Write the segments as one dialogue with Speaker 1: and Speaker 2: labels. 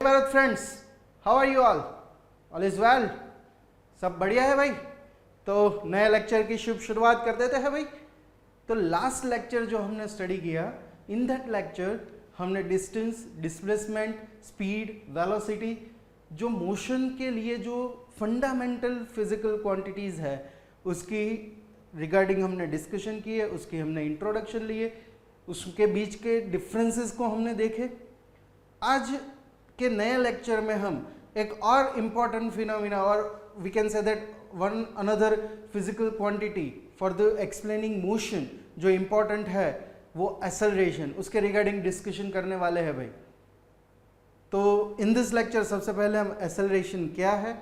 Speaker 1: Bharat friends, how are you all is well? सब बढ़िया है भाई। तो नए लेक्चर की शुभ शुरुआत कर देते हैं भाई। तो लास्ट लेक्चर जो हमने स्टडी किया, इन दैट लेक्चर हमने डिस्टेंस, डिस्प्लेसमेंट, स्पीड, वेलोसिटी, जो मोशन के लिए जो फंडामेंटल फिजिकल क्वांटिटीज है उसकी रिगार्डिंग हमने डिस्कशन की है, उसकी हमने इंट्रोडक्शन लिए, उसके बीच के डिफरेंसेस को हमने देखे। आज के नए लेक्चर में हम एक और इम्पॉर्टेंट फिनोमिना और we can say that one another physical quantity for the explaining motion जो इम्पॉर्टेंट है वो एक्सेलरेशन, उसके रिगार्डिंग डिस्कशन करने वाले हैं भाई। तो इन दिस लेक्चर सबसे पहले हम एक्सेलरेशन क्या है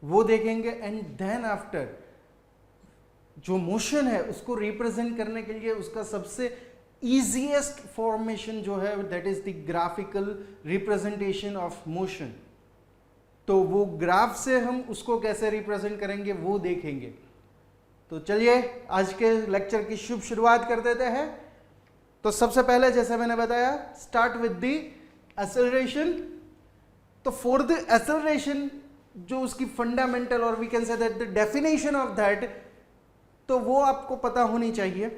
Speaker 1: वो देखेंगे एंड देन आफ्टर जो मोशन है उसको रिप्रेजेंट करने के लिए उसका सबसे easiest फॉर्मेशन जो है that is the graphical representation of motion. तो वो ग्राफ से हम उसको कैसे रिप्रेजेंट करेंगे वो देखेंगे। तो चलिए आज के लेक्चर की शुभ शुरुआत कर देते हैं। तो सबसे पहले जैसे मैंने बताया स्टार्ट विद द एक्सेलरेशन। तो फॉर द एक्सेलरेशन जो उसकी फंडामेंटल और we can say that the definition of that, तो वो आपको पता होनी चाहिए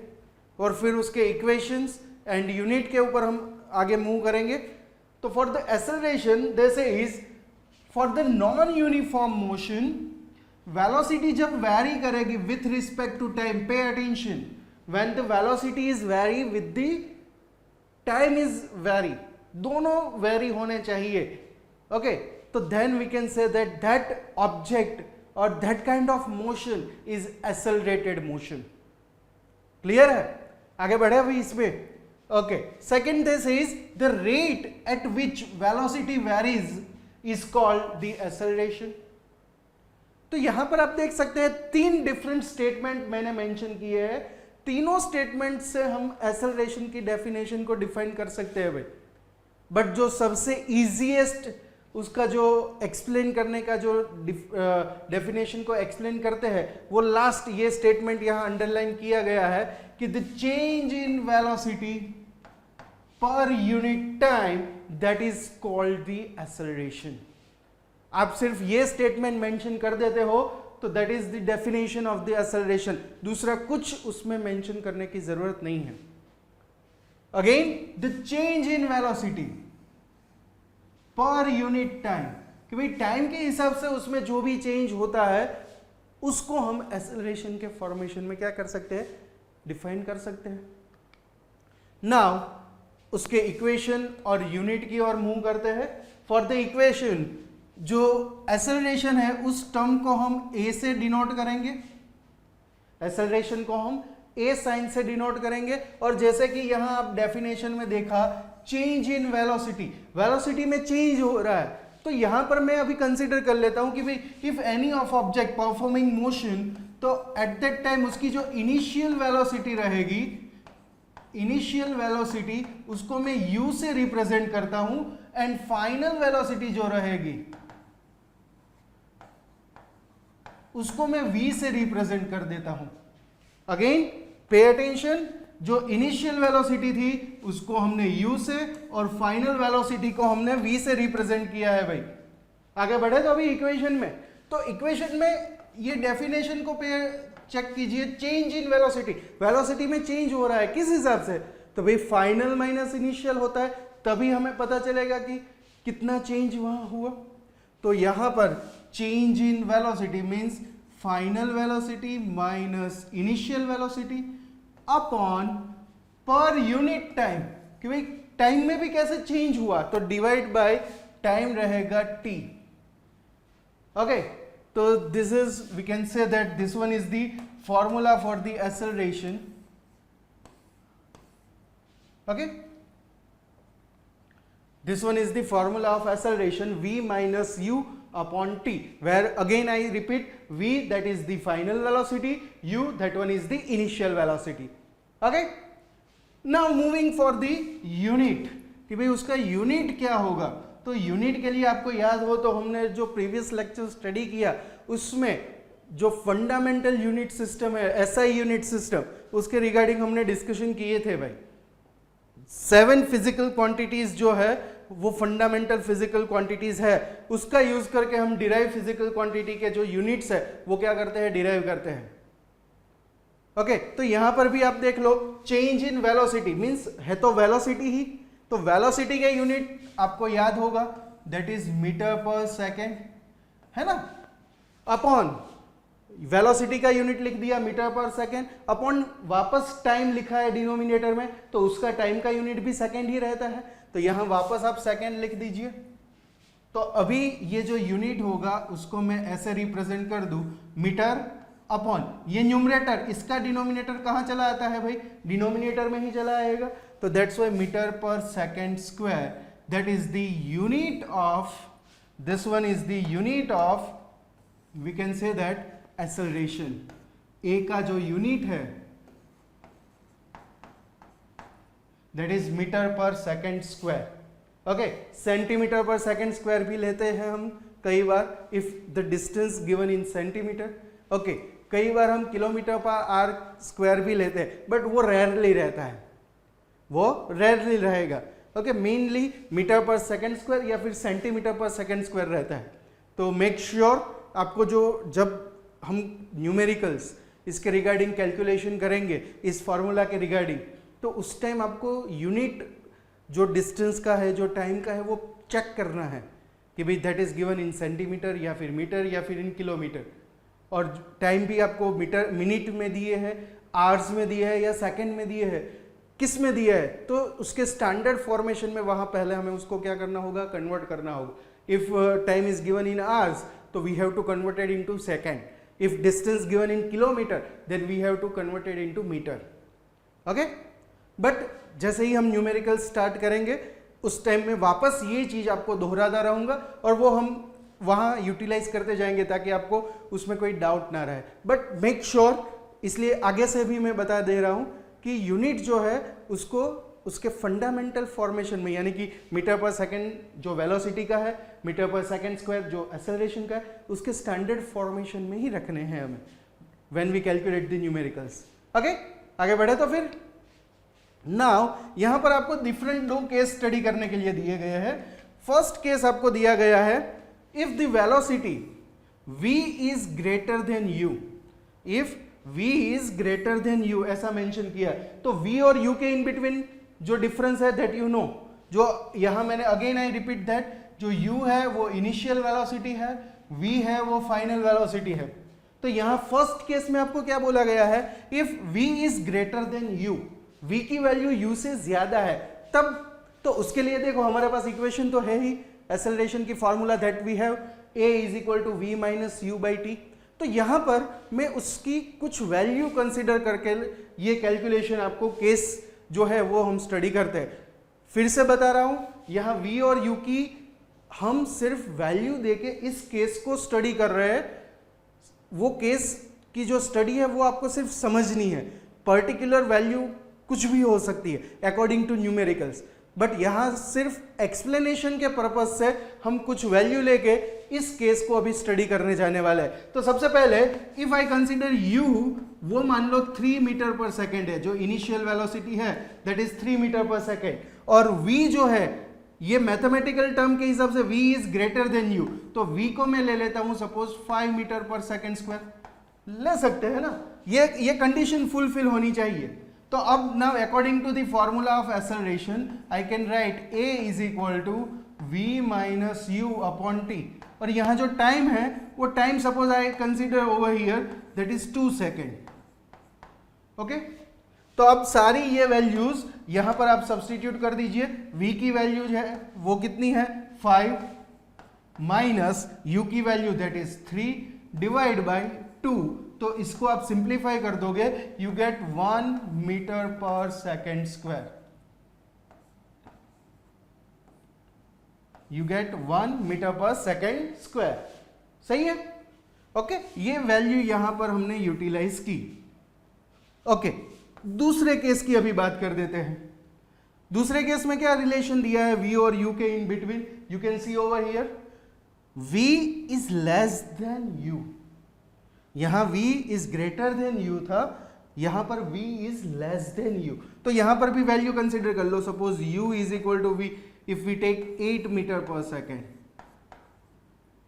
Speaker 1: और फिर उसके इक्वेशंस एंड यूनिट के ऊपर हम आगे मूव करेंगे। तो for the acceleration this is for the non uniform motion, velocity जब वैरी करेगी with respect to time, pay attention, when the velocity is vary with the time is vary, दोनों vary होने चाहिए। ओके, तो then we can say that that object और that kind of motion is accelerated motion. Clear है? आगे बढ़े अभी इसमें। Okay, second this is the rate at which velocity varies is called the acceleration. तो यहां पर आप देख सकते हैं तीन डिफरेंट स्टेटमेंट मैंने मेंशन किए हैं। तीनों स्टेटमेंट से हम एक्सेलरेशन की डेफिनेशन को डिफाइन कर सकते हैं भाई। बट जो सबसे इजीएस्ट उसका जो एक्सप्लेन करने का जो डेफिनेशन को एक्सप्लेन करते हैं वो लास्ट ये स्टेटमेंट यहां अंडरलाइन किया गया है कि the change in velocity per unit time that is called the acceleration. आप सिर्फ ये स्टेटमेंट मेंशन कर देते हो तो that is the definition of the acceleration, दूसरा कुछ उसमें मेंशन करने की जरूरत नहीं है। Again the change in velocity per unit time, कि भाई टाइम के हिसाब से उसमें जो भी चेंज होता है उसको हम एक्सेलरेशन के फॉर्मेशन में क्या कर सकते हैं, डिफाइन कर सकते हैं। नाउ उसके इक्वेशन और यूनिट की ओर मूव करते हैं। फॉर द इक्वेशन जो एक्सेलरेशन है उस टर्म को हम ए से डिनोट करेंगे, एक्सेलरेशन को हम ए साइन से डिनोट करेंगे। और जैसे कि यहां आप डेफिनेशन में देखा चेंज इन वेलोसिटी, वेलोसिटी में चेंज हो रहा है, तो यहां पर मैं अभी कंसीडर कर लेता हूं कि भाई if any of object performing motion, तो एट दैट टाइम उसकी जो इनिशियल वेलोसिटी रहेगी, इनिशियल वेलोसिटी उसको मैं u से रिप्रेजेंट करता हूं एंड फाइनल वेलोसिटी जो रहेगी उसको मैं v से रिप्रेजेंट कर देता हूं। अगेन पे अटेंशन, जो इनिशियल वेलोसिटी थी उसको हमने u से और फाइनल वेलोसिटी को हमने v से रिप्रेजेंट किया है भाई। आगे बढ़े तो अभी इक्वेशन में, तो इक्वेशन में ये डेफिनेशन को पे चेक कीजिए, चेंज इन वेलोसिटी, वेलोसिटी में चेंज हो रहा है किस हिसाब से, तो भाई फाइनल माइनस इनिशियल होता है, तभी हमें पता चलेगा कि कितना चेंज वहां हुआ। तो यहां पर change in velocity means final velocity minus initial velocity upon per unit time, कि भाई टाइम में भी कैसे चेंज हुआ, तो डिवाइड बाय टाइम रहेगा t। ओके, तो this is we can say that this one is the formula for the acceleration. Okay, this one is the formula of acceleration, v minus u upon t, where again I repeat, v that is the final velocity, u that one is the initial velocity. Okay, now moving for the unit, कि भाई उसका unit क्या होगा। तो unit के लिए आपको याद हो तो हमने जो प्रीवियस लेक्चर स्टडी किया उसमें जो फंडामेंटल यूनिट सिस्टम है, एसआई यूनिट सिस्टम, उसके रिगार्डिंग हमने डिस्कशन किए थे भाई। 7 फिजिकल क्वांटिटीज जो है वो फंडामेंटल फिजिकल क्वांटिटीज है, उसका यूज करके हम डिराइव फिजिकल क्वांटिटी के जो यूनिट्स है वो क्या करते हैं, डिराइव करते हैं। ओके, तो यहां पर भी आप देख लो, चेंज इन वेलोसिटी मींस है तो वेलोसिटी ही, तो वेलोसिटी का यूनिट आपको याद होगा, that is metre per second, है ना, अपॉन वेलोसिटी का यूनिट लिख दिया मीटर पर सेकेंड, अपॉन वापस टाइम लिखा है डिनोमिनेटर में, तो उसका टाइम का यूनिट भी सेकेंड ही रहता है, तो यहां वापस आप सेकेंड लिख दीजिए। तो अभी ये जो यूनिट होगा उसको मैं ऐसे रिप्रेजेंट कर दूं, मीटर अपॉन ये न्यूमरेटर, इसका डिनोमिनेटर कहां चला आता है भाई, डिनोमिनेटर में ही चला आएगा, तो that's why metre per second square, that is the unit of, this one is the unit of, we can say that acceleration. A का जो यूनिट है that is metre per second square. Okay, centimetre per second square भी लेते हैं हम कई बार, if the distance given in centimetre. Okay, कई बार हम किलोमीटर पर आर स्क्वायर भी लेते हैं, बट वो रेयरली रहता है, वो रेयरली रहेगा। Okay, mainly metre per second square या फिर सेंटीमीटर पर सेकेंड स्क्वायर रहता है। तो मेक श्योर आपको जो, जब हम न्यूमेरिकल्स इसके रिगार्डिंग कैलकुलेशन करेंगे, इस फॉर्मूला के रिगार्डिंग, तो उस टाइम आपको यूनिट जो डिस्टेंस का है, जो टाइम का है, वो चेक करना है कि भाई that is given in centimetre या फिर मीटर या फिर इन किलोमीटर, और टाइम भी आपको मीटर मिनट में दिए हैं, आवर्स में दिए है या सेकंड में दिए है, किस में दिया है, तो उसके स्टैंडर्ड फॉर्मेशन में वहां पहले हमें उसको क्या करना होगा, कन्वर्ट करना होगा। If time is given in hours तो we have to convert it into second, if distance given in kilometer then we have to convert it into meter. okay, but जैसे ही हम न्यूमेरिकल स्टार्ट करेंगे उस time में वापस ये चीज आपको दोहराता रहूंगा और वो हम वहां यूटिलाइज करते जाएंगे ताकि आपको उसमें कोई डाउट ना रहे। बट मेक श्योर, इसलिए आगे से भी मैं बता दे रहा हूं कि यूनिट जो है उसको उसके फंडामेंटल फॉर्मेशन में, यानी कि मीटर पर सेकंड जो वेलोसिटी का है, मीटर पर सेकंड स्क्वायर जो एक्सेलरेशन का है, उसके स्टैंडर्ड फॉर्मेशन में ही रखने हैं हमें when we calculate the numericals. Okay, आगे बढ़े तो फिर नाउ यहां पर आपको डिफरेंट दो केस स्टडी करने के लिए दिए गए हैं। फर्स्ट केस आपको दिया गया है, if the velocity v is greater than u, if v is greater than u ऐसा मेंशन किया, तो v और u के इन बिटवीन जो डिफरेंस है दैट यू नो, जो यहां मैंने अगेन आई रिपीट दैट, जो u है वो इनिशियल वेलोसिटी है, v है वो फाइनल वेलोसिटी है। तो यहां फर्स्ट केस में आपको क्या बोला गया है, if v is greater than u, v की वैल्यू u से ज्यादा है तब, तो उसके लिए देखो हमारे पास इक्वेशन तो है ही, एक्सेलरेशन की formula that we have a is equal to v minus u by T. तो यहां पर मैं उसकी कुछ वैल्यू कंसिडर करके ये कैलकुलेशन आपको केस जो है वो हम स्टडी करते हैं। फिर से बता रहा हूं, यहां v और u की हम सिर्फ वैल्यू देके इस केस को स्टडी कर रहे हैं। वो केस की जो स्टडी है वो आपको सिर्फ समझनी है, पर्टिकुलर वैल्यू कुछ भी हो सकती है अकॉर्डिंग टू न्यूमेरिकल्स, बट यहां सिर्फ एक्सप्लेनेशन के पर्पज से हम कुछ वैल्यू लेके इस केस को अभी स्टडी करने जाने वाले हैं। तो सबसे पहले इफ आई कंसीडर u, वो मान लो 3 मीटर पर सेकेंड है, जो इनिशियल वेलोसिटी है that is 3 metre per second, और v जो है ये मैथमेटिकल टर्म के हिसाब से v is greater than u, तो v को मैं ले लेता हूं suppose 5 metre per second square, ले सकते हैं ना, ये कंडीशन फुलफिल होनी चाहिए। तो अब now according to the formula of acceleration I can write a is equal to v minus u upon t, और यहां जो टाइम है वो time suppose I consider over here that is 2 second. Okay, तो अब सारी ये वैल्यूज यहां पर आप सब्स्टिट्यूट कर दीजिए। v की वैल्यू है वो कितनी है 5 माइनस u की value that is 3 divide by 2, तो इसको आप सिंप्लीफाई कर दोगे, you get 1 metre per second square, you get 1 metre per second square. सही है? ओके, ये वैल्यू यहां पर हमने यूटिलाइज की। ओके, दूसरे केस की अभी बात कर देते हैं। दूसरे केस में क्या रिलेशन दिया है v और u के in between, you can see over here v is less than u, यहां v is greater than u था, यहां पर v is less than u, तो यहां पर भी वैल्यू कंसिडर कर लो, suppose u is equal to v if we take 8 metre per second,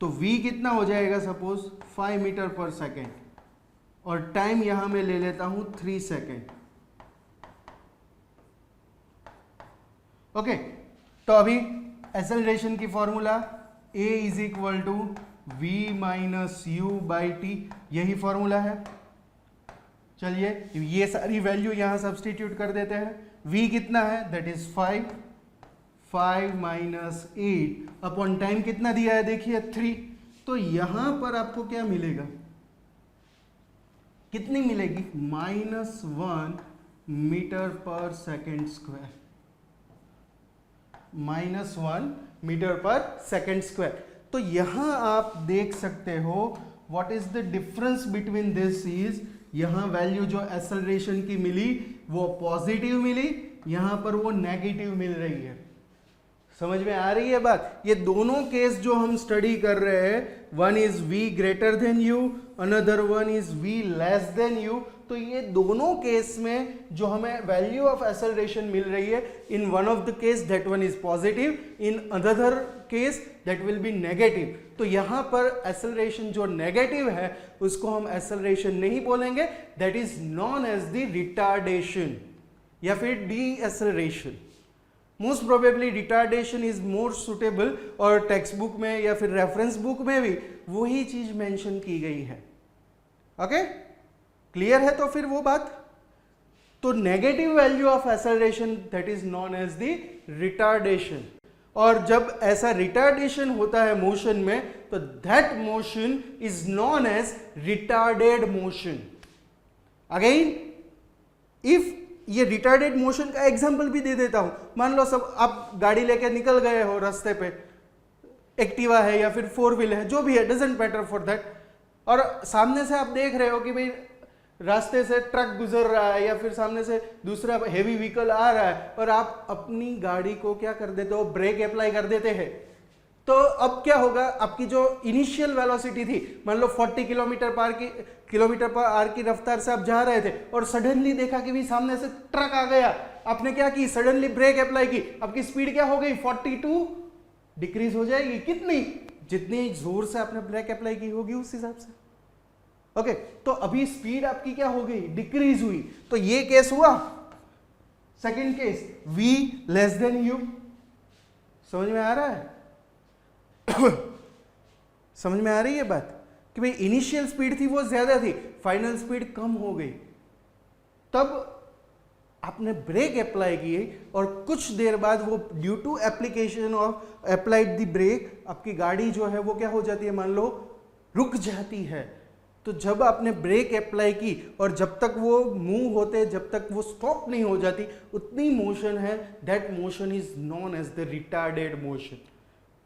Speaker 1: तो v कितना हो जाएगा, सपोज 5 मीटर पर सेकेंड, और टाइम यहां मैं ले लेता हूं 3 सेकेंड। ओके, तो अभी एक्सेलरेशन की formula a is equal to v minus U by T, यही फॉर्मूला है। चलिए ये सारी वैल्यू यहां सब्सटीट्यूट कर देते हैं। v कितना है, that is 5 minus 8 upon time कितना दिया है, देखिए 3। तो यहां पर आपको क्या मिलेगा, कितनी मिलेगी, -1 metre per second square, -1 metre per second square. तो यहां आप देख सकते हो what is the difference between this is, यहां वैल्यू जो एक्सेलरेशन की मिली वो पॉजिटिव मिली, यहां पर वो नेगेटिव मिल रही है। समझ में आ रही है बात। ये दोनों केस जो हम स्टडी कर रहे हैं, one is v greater than u, another one is v less than u। तो ये दोनों केस में जो हमें वैल्यू ऑफ एक्सेलरेशन मिल रही है, in one of the case that one is positive, in another case that will be negative. तो यहां पर एक्सेलरेशन जो नेगेटिव है उसको हम एक्सेलरेशन नहीं बोलेंगे, that is known as the retardation या फिर deceleration. Most probably retardation is more suitable, और टेक्स्ट बुक में या फिर रेफरेंस बुक में भी वही चीज मेंशन की गई है। ओके, क्लियर है तो फिर वो बात। तो negative value of acceleration that is known as the retardation, और जब ऐसा रिटार्डेशन होता है मोशन में, तो that motion is known as retarded motion. Again, if ये रिटार्डेड मोशन का एग्जांपल भी दे देता हूं। मान लो सब आप गाड़ी लेकर निकल गए हो रास्ते पे, एक्टिवा है या फिर 4 व्हील है, जो भी है, डजंट मैटर फॉर दैट, और सामने से आप देख रहे हो कि भाई रास्ते से ट्रक गुजर रहा है या फिर सामने से दूसरा हेवी व्हीकल आ रहा है, और आप अपनी गाड़ी को क्या कर देते हो, ब्रेक अप्लाई कर देते हैं। तो अब क्या होगा, आपकी जो इनिशियल वेलोसिटी थी, मान लो 40 किलोमीटर पर आवर की रफ्तार से आप जा रहे थे, और सडनली देखा कि भी सामने से ट्रक आ गया, आपने क्या की, सडनली ब्रेक अप्लाई की, आपकी स्पीड क्या हो गई, 42 डिक्रीज हो जाएगी। कितनी, जितनी जोर से आपने ब्रेक अप्लाई की होगी उस हिसाब से। ओके, तो अभी स्पीड आपकी क्या हो गई, डिक्रीज हुई। तो ये केस हुआ। Second case, v less than u। समझ में आ रहा है समझ में आ रही है बात कि भाई इनिशियल स्पीड थी वो ज्यादा थी, फाइनल स्पीड कम हो गई, तब आपने ब्रेक अप्लाई किए, और कुछ देर बाद वो due to application of applied the brake आपकी गाड़ी जो है वो क्या हो जाती है, मान लो रुक जाती है। तो जब आपने ब्रेक अप्लाई की और जब तक वो मूव होते, जब तक वो स्टॉप नहीं हो जाती, उतनी मोशन है, that motion is known as the retarded motion.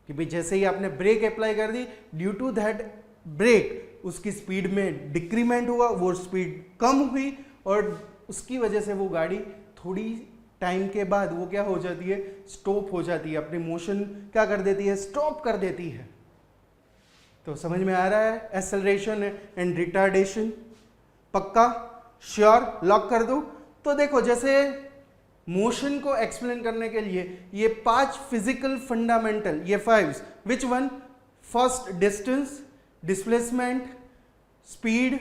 Speaker 1: कि भाई जैसे ही आपने ब्रेक अप्लाई कर दी, ड्यू टू दैट ब्रेक उसकी स्पीड में डिक्रीमेंट हुआ, वो स्पीड कम हुई, और उसकी वजह से वो गाड़ी थोड़ी टाइम के बाद वो क्या हो जाती है, स्टॉप हो जाती है, अपनी मोशन क्या कर देती है, स्टॉप कर देती है। तो समझ में आ रहा है एक्सेलरेशन एंड रिटार्डेशन। पक्का, श्योर, लॉक कर दूं? तो देखो, जैसे मोशन को एक्सप्लेन करने के लिए ये 5 फिजिकल फंडामेंटल, ये 5, which one, first distance, displacement, speed,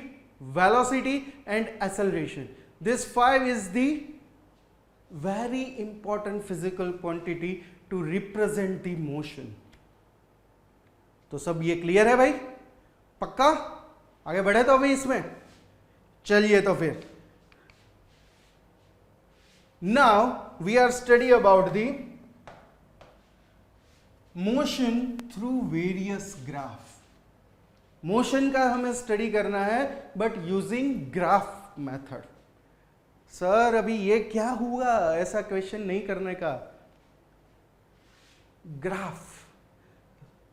Speaker 1: velocity and acceleration. This 5 is the very important physical quantity to represent the motion। तो सब ये क्लियर है भाई? पक्का? आगे बढ़े तो अभी इसमें। चलिए तो फिर now we are study about the motion through various graph. Motion का हमें स्टडी करना है but using graph method. Sir अभी ये क्या हुआ, ऐसा क्वेश्चन नहीं करने का। ग्राफ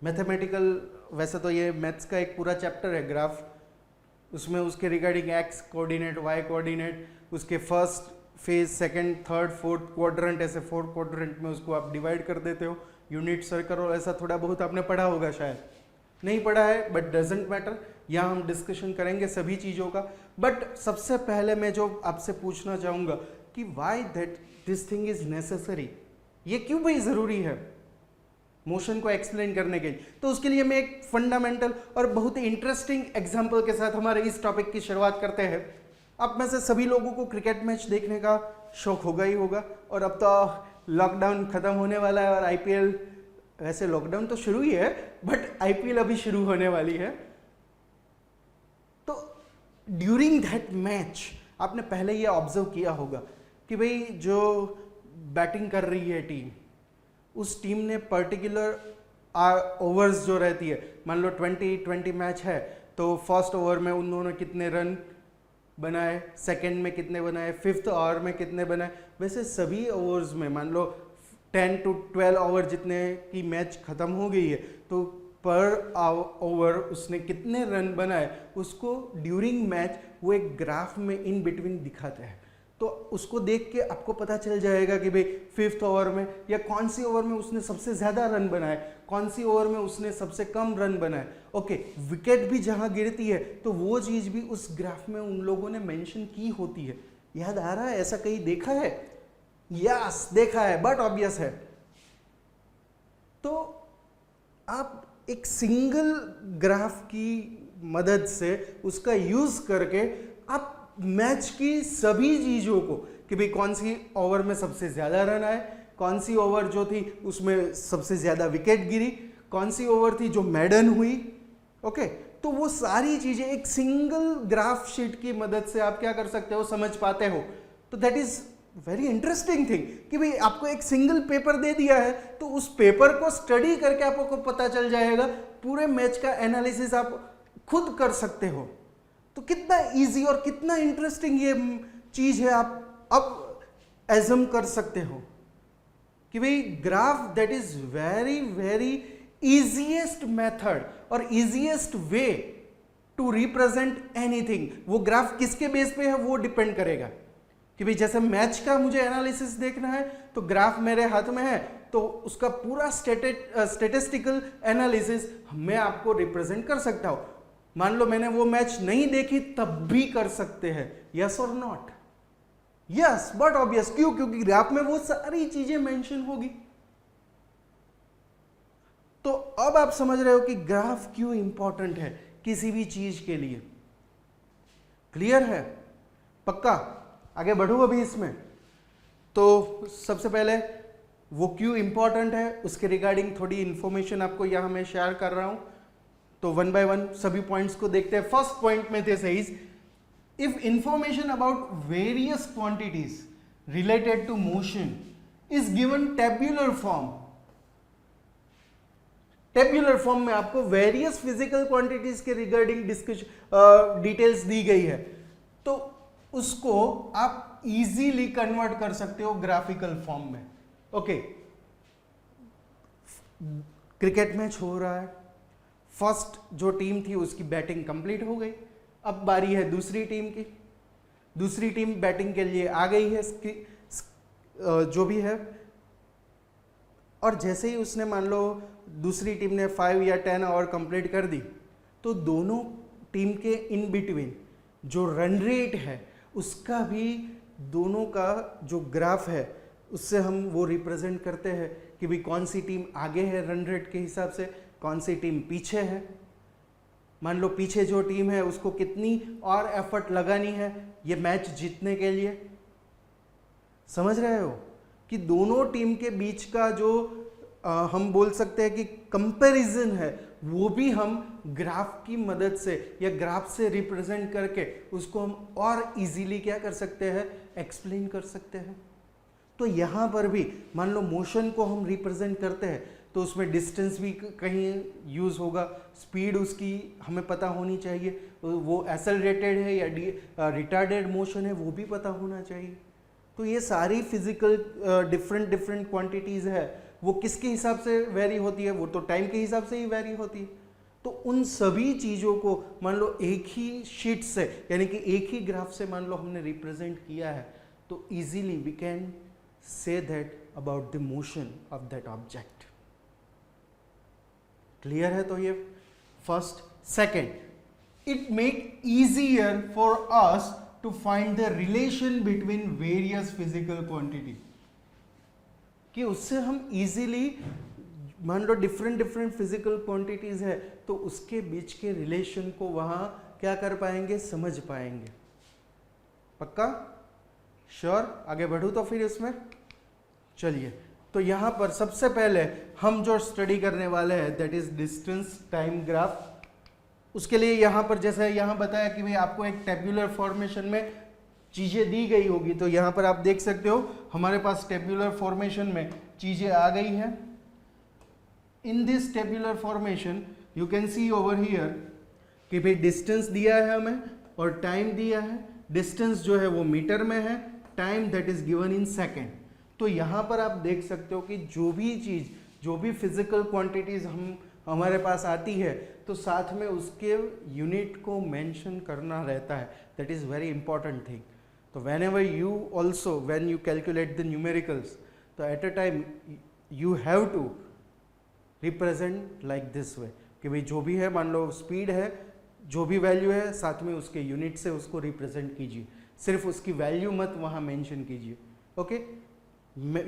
Speaker 1: मैथमेटिकल, वैसे तो ये मैथ्स का एक पूरा चैप्टर है ग्राफ, उसमें उसके regarding X coordinate, Y coordinate, उसके first phase, second, third, fourth quadrant, ऐसे 4 क्वाड्रेंट में उसको आप डिवाइड कर देते हो, यूनिट सर्कल, और ऐसा थोड़ा बहुत आपने पढ़ा होगा, शायद नहीं पढ़ा है बट डजेंट मैटर, यहाँ हम डिस्कशन करेंगे सभी चीज़ों का। बट सबसे पहले मैं जो आपसे पूछना चाहूँगा कि why that this thing is necessary, ये क्यों भाई ज़रूरी है मोशन को एक्सप्लेन करने के लिए? तो उसके लिए मैं एक फंडामेंटल और बहुत ही इंटरेस्टिंग एग्जाम्पल के साथ हमारे इस टॉपिक की शुरुआत करते हैं। आप में से सभी लोगों को क्रिकेट मैच देखने का शौक होगा ही होगा, और अब तो लॉकडाउन खत्म होने वाला है और आईपीएल, वैसे लॉकडाउन तो शुरू ही है बट आईपीएल अभी शुरू होने वाली है। तो ड्यूरिंग दैट मैच आपने पहले ये ऑब्जर्व किया होगा कि भाई जो बैटिंग कर रही है टीम, उस टीम ने पर्टिकुलर ओवर्स जो रहती है, मान लो 20 मैच है तो फर्स्ट ओवर में उन्होंने कितने रन बनाए, सेकंड में कितने बनाए, फिफ्थ ओवर में कितने बनाए। वैसे सभी ओवर्स में मान लो 10 to 12 ओवर जितने की मैच खत्म हो गई है तो पर ओवर उसने कितने रन बनाए उसको ड्यूरिंग मैच वो एक ग्राफ में इन बिटवीन दिखाते हैं। तो उसको देख के आपको पता चल जाएगा कि भाई फिफ्थ ओवर में या कौन सी ओवर में उसने सबसे ज़्यादा रन बनाए, कौन सी ओवर में उसने सबसे कम रन बनाए। ओके, विकेट भी जहाँ गिरती है तो वो चीज़ भी उस ग्राफ में उन लोगों ने मेंशन की होती है। याद आ रहा है? ऐसा कहीं देखा है? यस, देखा है, बट ऑब्वियस है। तो आप एक सिंगल ग्राफ की मदद से उसका यूज करके आप मैच की सभी चीजों को कि भाई कौन सी ओवर में सबसे ज्यादा रन आए, कौन सी ओवर जो थी उसमें सबसे ज्यादा विकेट गिरी, कौन सी ओवर थी जो मेडन हुई। ओके, तो वो सारी चीजें एक सिंगल ग्राफ शीट की मदद से आप क्या कर सकते हो, समझ पाते हो। तो that is very interesting thing कि भाई आपको एक सिंगल पेपर दे दिया है तो उस पेपर को स्टडी करके आपको पता चल जाएगा, पूरे मैच का एनालिसिस आप खुद कर सकते हो। तो कितना इजी और कितना इंटरेस्टिंग ये चीज है, आप अब एजम कर सकते हो कि भाई graph that is very very easiest method और easiest way to represent anything. वो ग्राफ किसके बेस पे है वो डिपेंड करेगा कि भाई जैसे मैच का मुझे एनालिसिस देखना है तो ग्राफ मेरे हाथ में है तो उसका पूरा स्टेटिस्टिकल एनालिसिस मैं आपको रिप्रेजेंट कर सकता हूं। मान लो मैंने वो मैच नहीं देखी तब भी कर सकते हैं, यस और नॉट? Yes, but obvious. क्यों? क्योंकि ग्राफ में वो सारी चीजें मेंशन होगी। तो अब आप समझ रहे हो कि ग्राफ क्यों इंपॉर्टेंट है किसी भी चीज के लिए। क्लियर है? पक्का? आगे बढ़ू अभी इसमें। तो सबसे पहले वो क्यों इंपॉर्टेंट है उसके रिगार्डिंग थोड़ी इंफॉर्मेशन आपको यहां मैं शेयर कर रहा हूं। तो वन बाय वन सभी पॉइंट्स को देखते हैं। फर्स्ट पॉइंट में this is, if information about various quantities related to motion is given tabular form. Tabular form में आपको वेरियस फिजिकल क्वांटिटीज के रिगार्डिंग डिटेल्स दी गई है तो उसको आप इजीली कन्वर्ट कर सकते हो ग्राफिकल फॉर्म में। ओके, क्रिकेट मैच हो रहा है, फर्स्ट जो टीम थी उसकी बैटिंग कंप्लीट हो गई, अब बारी है दूसरी टीम की। दूसरी टीम बैटिंग के लिए आ गई है जो भी है, और जैसे ही उसने मान लो दूसरी टीम ने 5 या 10 ओवर कंप्लीट कर दी तो दोनों टीम के इन बिटवीन जो रन रेट है उसका भी दोनों का जो ग्राफ है उससे हम वो रिप्रेजेंट करते हैं कि भाई कौन सी टीम आगे है रन रेट के हिसाब से, कौन सी टीम पीछे है। मान लो पीछे जो टीम है उसको कितनी और एफर्ट लगानी है ये मैच जीतने के लिए। समझ रहे हो कि दोनों टीम के बीच का जो हम बोल सकते हैं कि कंपैरिजन है वो भी हम ग्राफ की मदद से या ग्राफ से रिप्रेजेंट करके उसको हम और इजीली क्या कर सकते हैं, एक्सप्लेन कर सकते हैं। तो यहाँ पर भी मान लो मोशन को हम रिप्रेजेंट करते हैं तो उसमें डिस्टेंस भी कहीं यूज़ होगा, स्पीड उसकी हमें पता होनी चाहिए, वो एक्सेलरेटेड है या रिटार्डेड मोशन है वो भी पता होना चाहिए। तो ये सारी फिजिकल डिफरेंट क्वांटिटीज़ है वो किसके हिसाब से वेरी होती है, वो तो टाइम के हिसाब से ही वेरी होती है। तो उन सभी चीज़ों को मान लो एक ही शीट से यानी कि एक ही ग्राफ से मान लो हमने रिप्रेजेंट किया है तो easily we can say that about the motion of that object. Clear है? तो ये first. Second, it make easier for us to find the relation between various physical quantity. कि उससे हम इजीली, मान लो डिफरेंट डिफरेंट फिजिकल क्वांटिटीज है तो उसके बीच के रिलेशन को वहां क्या कर पाएंगे, समझ पाएंगे। पक्का? श्योर? आगे बढ़ूं तो फिर इसमें चलिए, तो यहां पर सबसे पहले हम जो स्टडी करने वाले हैं that is distance time graph. उसके लिए यहां पर जैसे यहां बताया कि भाई आपको एक टेब्यूलर फॉर्मेशन में चीजें दी गई होगी, तो यहां पर आप देख सकते हो हमारे पास टेब्यूलर फॉर्मेशन में चीजें आ गई हैं। In this tabular formation you can see over here कि भाई डिस्टेंस दिया है हमें और टाइम दिया है। डिस्टेंस जो है वो मीटर में है, time that is given in second. तो यहाँ पर आप देख सकते हो कि जो भी चीज़, जो भी फिजिकल क्वांटिटीज हमारे पास आती है तो साथ में उसके यूनिट को मेंशन करना रहता है। That is very important thing. तो whenever you also when you calculate the numericals, तो at a time you have to represent like this way कि भाई जो भी है, मान लो स्पीड है, जो भी वैल्यू है साथ में उसके यूनिट से उसको रिप्रेजेंट कीजिए, सिर्फ उसकी वैल्यू मत वहाँ मेंशन कीजिए। ओके,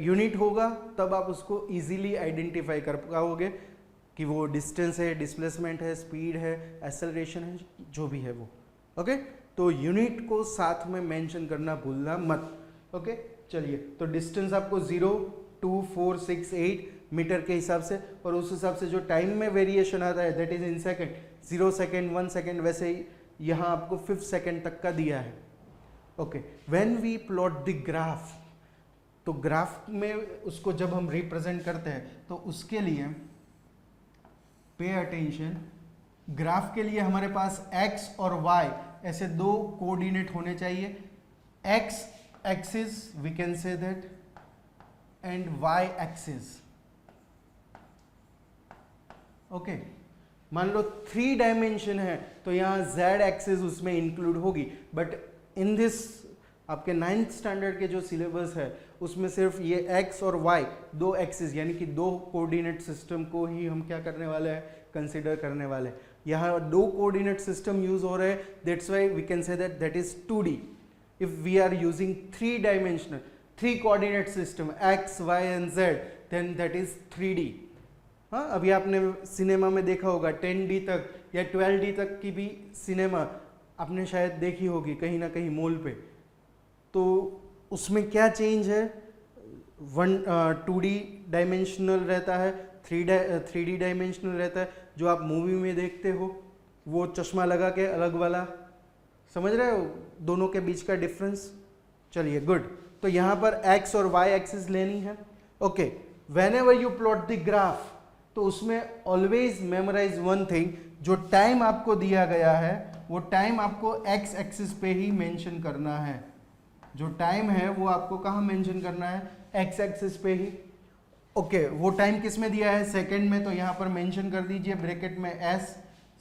Speaker 1: यूनिट होगा तब आप उसको इजीली आइडेंटिफाई कर पाओगे कि वो डिस्टेंस है, डिस्प्लेसमेंट है, स्पीड है, एक्सेलरेशन है, जो भी है वो। ओके, तो यूनिट को साथ में मेंशन करना भूलना मत। ओके, चलिए, तो डिस्टेंस आपको 0, 2, 4, 6, 8 मीटर के हिसाब से, और उस हिसाब से जो टाइम में वेरिएशन आता है that is in second, 0 second, 1 second, वैसे ही यहाँ आपको 5 सेकेंड तक का दिया है। Okay, when we plot the graph, तो ग्राफ में उसको जब हम रिप्रेजेंट करते हैं तो उसके लिए पे अटेंशन, ग्राफ के लिए हमारे पास x और y ऐसे दो कोऑर्डिनेट होने चाहिए। x axis we can say that and y axis. Okay, मान लो 3 डायमेंशन है तो यहाँ z एक्सिस उसमें इंक्लूड होगी, बट इन दिस आपके 9th स्टैंडर्ड के जो सिलेबस है उसमें सिर्फ ये x और y दो एक्सिस यानी कि दो कोऑर्डिनेट सिस्टम को ही हम क्या करने वाले हैं, कंसिडर करने वाले हैं। यहाँ दो कोऑर्डिनेट सिस्टम यूज हो रहे हैं, that's why we can say that that is 2D। If we are using 3 dimensional 3 coordinate system x, y and z, then that is 3D। हाँ, अभी आपने सिनेमा में देखा होगा 10D तक या 12D तक की भी सिनेमा आपने शायद देखी होगी कहीं ना कहीं मॉल पे। तो उसमें क्या चेंज है, 2D डायमेंशनल रहता है, 3D डायमेंशनल रहता है। जो आप मूवी में देखते हो वो चश्मा लगा के अलग वाला, समझ रहे हो दोनों के बीच का डिफरेंस। चलिए, गुड। तो यहाँ पर x और y एक्सिस लेनी है। Okay, when ever you plot the graph, तो उसमें ऑलवेज मेमोराइज वन थिंग, जो टाइम आपको दिया गया है वो टाइम आपको x एक्सिस पे ही मेंशन करना है। जो टाइम है वो आपको कहाँ मेंशन करना है, x एक्सिस पे ही। ओके, वो टाइम किस में दिया है, सेकंड में, तो यहाँ पर मेंशन कर दीजिए ब्रैकेट में s।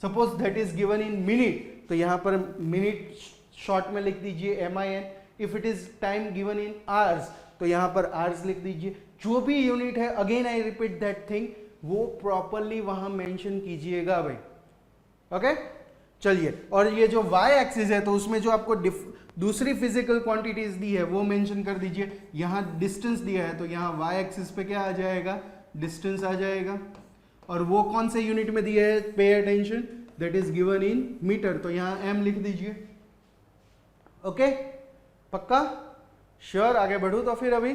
Speaker 1: Suppose that is given in minute, तो यहाँ पर मिनट शॉर्ट में लिख दीजिए MIN। If it is time given in hours, तो यहाँ पर आवर्स लिख दीजिए। जो भी यूनिट है, again I repeat that thing, वो प्रॉपरली वहां मेंशन कीजिएगा भाई। ओके, चलिए, और ये जो y एक्सिस है तो उसमें जो आपको दूसरी फिजिकल क्वांटिटीज दी है वो मेंशन कर दीजिए। यहाँ डिस्टेंस दिया है तो यहाँ y एक्सिस पे क्या आ जाएगा, डिस्टेंस आ जाएगा। और वो कौन से यूनिट में दिया है, pay attention, that is given in metre, तो यहाँ m लिख दीजिए। ओके, पक्का? श्योर? आगे बढ़ू तो फिर अभी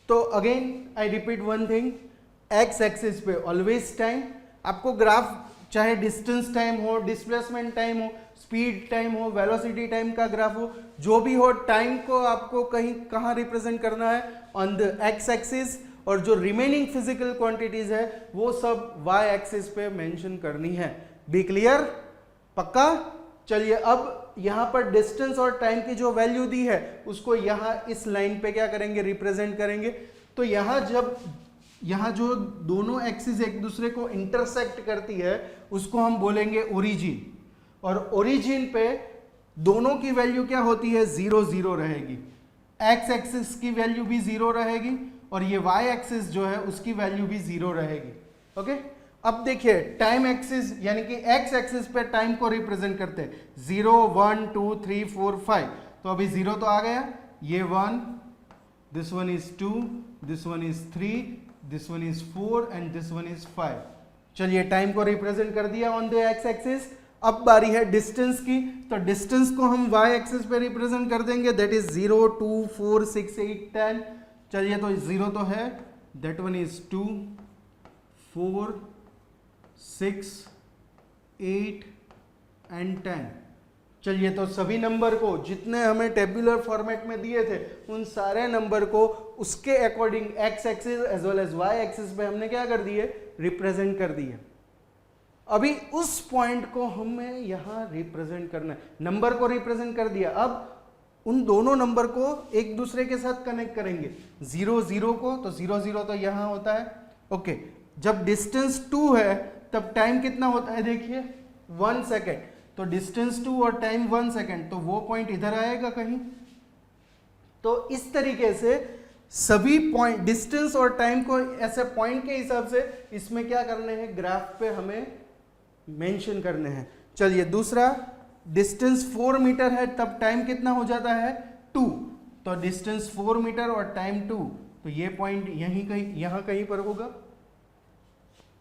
Speaker 1: तो again I repeat one thing, x axis पे ऑलवेज टाइम। आपको ग्राफ चाहे डिस्टेंस टाइम हो, डिस्प्लेसमेंट टाइम हो, स्पीड टाइम हो, वेलोसिटी टाइम का ग्राफ हो, जो भी हो, टाइम को आपको कहीं कहाँ रिप्रेजेंट करना है, ऑन द x एक्सिस। और जो रिमेनिंग फिजिकल क्वांटिटीज है वो सब y एक्सिस पे मेंशन करनी है। Be clear? पक्का? चलिए, अब यहाँ पर डिस्टेंस और टाइम की जो वैल्यू दी है उसको यहाँ इस लाइन पे क्या करेंगे, रिप्रेजेंट करेंगे। तो यहाँ जब यहाँ जो दोनों एक्सिस एक दूसरे को इंटरसेक्ट करती है उसको हम बोलेंगे ओरिजिन। और ओरिजिन पे दोनों की वैल्यू क्या होती है, 0 0 रहेगी। x एक्सिस की वैल्यू भी 0 रहेगी और ये y एक्सिस जो है उसकी वैल्यू भी 0 रहेगी। ओके, अब देखिए टाइम एक्सिस यानी कि x एक्सिस पे टाइम को रिप्रेजेंट करते हैं 0, 1, 2, 3, 4, 5। तो अभी 0 तो आ गया, ये 1, this one is 2, this one is 3, this one is 4 and this one is 5. चलिए टाइम को रिप्रेजेंट कर दिया ऑन द एक्स एक्सिस. अब बारी है डिस्टेंस की. तो डिस्टेंस को हम वाई एक्सिस पे रिप्रेजेंट कर देंगे. That is 0, 2, 4, 6, 8, 10. चलिए तो 0 तो है, दैट वन इज 2, 4, 6, 8 एंड 10. चलिए तो सभी नंबर को जितने हमें टेबुलर फॉर्मेट में दिए थे उन सारे नंबर को उसके according X axis as well as Y axis पे हमने क्या कर दिए, रिप्रेजेंट कर दिए. अभी उस पॉइंट को हमें यहां रिप्रेजेंट करना है. नंबर को रिप्रेजेंट कर दिया, अब उन दोनों नंबर को एक दूसरे के साथ कनेक्ट करेंगे. 0 0 को, तो 0 0 तो यहां होता है. ओके, जब डिस्टेंस 2 है तब टाइम कितना होता है, देखिए 1 सेकेंड. तो डिस्टेंस 2 और टाइम 1 सेकेंड, तो वो पॉइंट इधर आएगा कहीं. तो इस तरीके से सभी पॉइंट डिस्टेंस और टाइम को ऐसे पॉइंट के हिसाब से इसमें क्या करने हैं, ग्राफ पे हमें मेंशन करने हैं. चलिए दूसरा, डिस्टेंस 4 मीटर है तब टाइम कितना हो जाता है 2. तो डिस्टेंस 4 मीटर और टाइम 2, तो ये पॉइंट यहीं कहीं यहां कहीं पर होगा.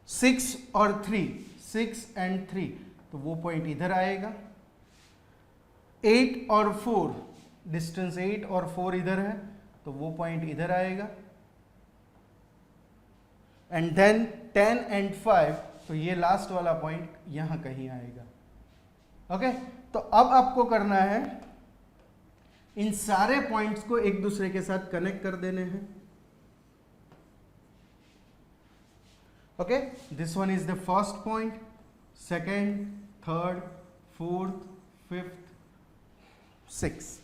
Speaker 1: 6 और 3, 6 एंड 3, तो वो पॉइंट इधर आएगा. 8 और 4, डिस्टेंस 8 और 4 इधर है, तो वो पॉइंट इधर आएगा. एंड देन 10 एंड 5, तो ये लास्ट वाला पॉइंट यहां कहीं आएगा. ओके, तो अब आपको करना है इन सारे पॉइंट्स को एक दूसरे के साथ कनेक्ट कर देने हैं. Okay, this one is the first point, second, third, fourth, fifth, 6.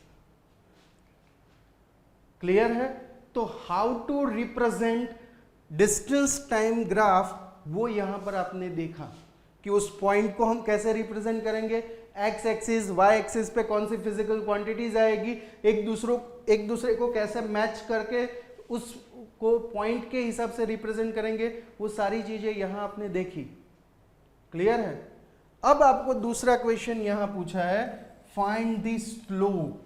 Speaker 1: Clear है. तो how to represent distance time graph, वो यहां पर आपने देखा कि उस पॉइंट को हम कैसे रिप्रेजेंट करेंगे. एक्स एक्सिस वाई एक्सिस पे कौन सी फिजिकल क्वांटिटीज आएगी, एक दूसरे को कैसे मैच करके उसको पॉइंट के हिसाब से रिप्रेजेंट करेंगे, वो सारी चीजें यहां आपने देखी. क्लियर है. अब आपको दूसरा क्वेश्चन यहां पूछा है, find the slope.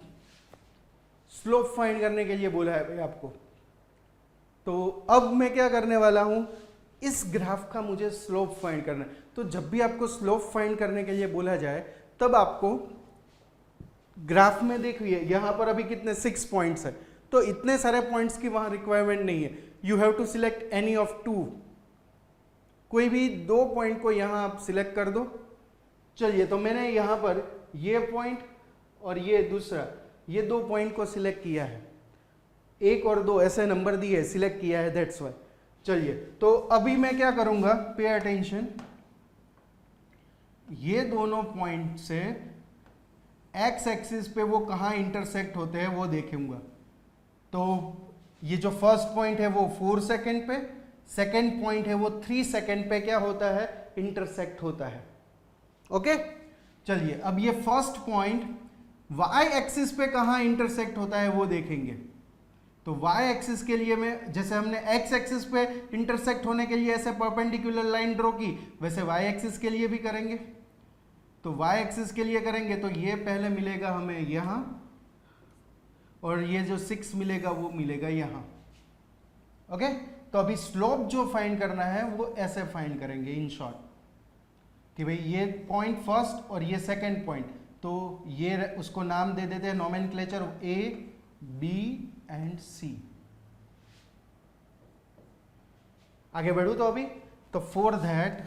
Speaker 1: Slope find करने के लिए बोला है भाई आपको. तो अब मैं क्या करने वाला हूं, इस ग्राफ का मुझे स्लोप फाइंड करना है. तो जब भी आपको स्लोप फाइंड करने के लिए बोला जाए तब आपको ग्राफ में देखिए यहां पर अभी कितने 6 पॉइंट्स है, तो इतने सारे पॉइंट्स की वहां रिक्वायरमेंट नहीं है. You have to select any of 2. कोई भी 2 पॉइंट को यहां आप सिलेक्ट कर दो. चलिए तो मैंने यहां पर ये पॉइंट और ये दूसरा, ये 2 पॉइंट को सिलेक्ट किया है. 1 और 2 ऐसे नंबर दिए, सिलेक्ट किया है, दैट्स वाई. चलिए तो अभी मैं क्या करूंगा, पे अटेंशन, ये दोनों पॉइंट से एक्स एक्सिस पे वो कहां इंटरसेक्ट होते हैं वो देखूंगा. तो ये जो फर्स्ट पॉइंट है वो 4 सेकेंड पे, सेकेंड पॉइंट है वो 3 सेकेंड पे क्या होता है, इंटरसेक्ट होता है. ओके, चलिए अब ये फर्स्ट पॉइंट वाई एक्सिस पे कहां इंटरसेक्ट होता है वो देखेंगे. तो y एक्सिस के लिए मैं, जैसे हमने x एक्सिस पे इंटरसेक्ट होने के लिए ऐसे परपेंडिकुलर लाइन ड्रॉ की, वैसे y एक्सिस के लिए भी करेंगे. तो y एक्सिस के लिए करेंगे तो ये पहले मिलेगा हमें यहां, और ये जो 6 मिलेगा वो मिलेगा यहां. ओके, तो अभी स्लोप जो फाइंड करना है वो ऐसे फाइंड करेंगे इन शॉर्ट, कि भाई ये पॉइंट फर्स्ट और ये सेकेंड पॉइंट, तो ये उसको नाम दे देते हैं nomenclature A, B and C. आगे बढ़ू तो अभी, तो for that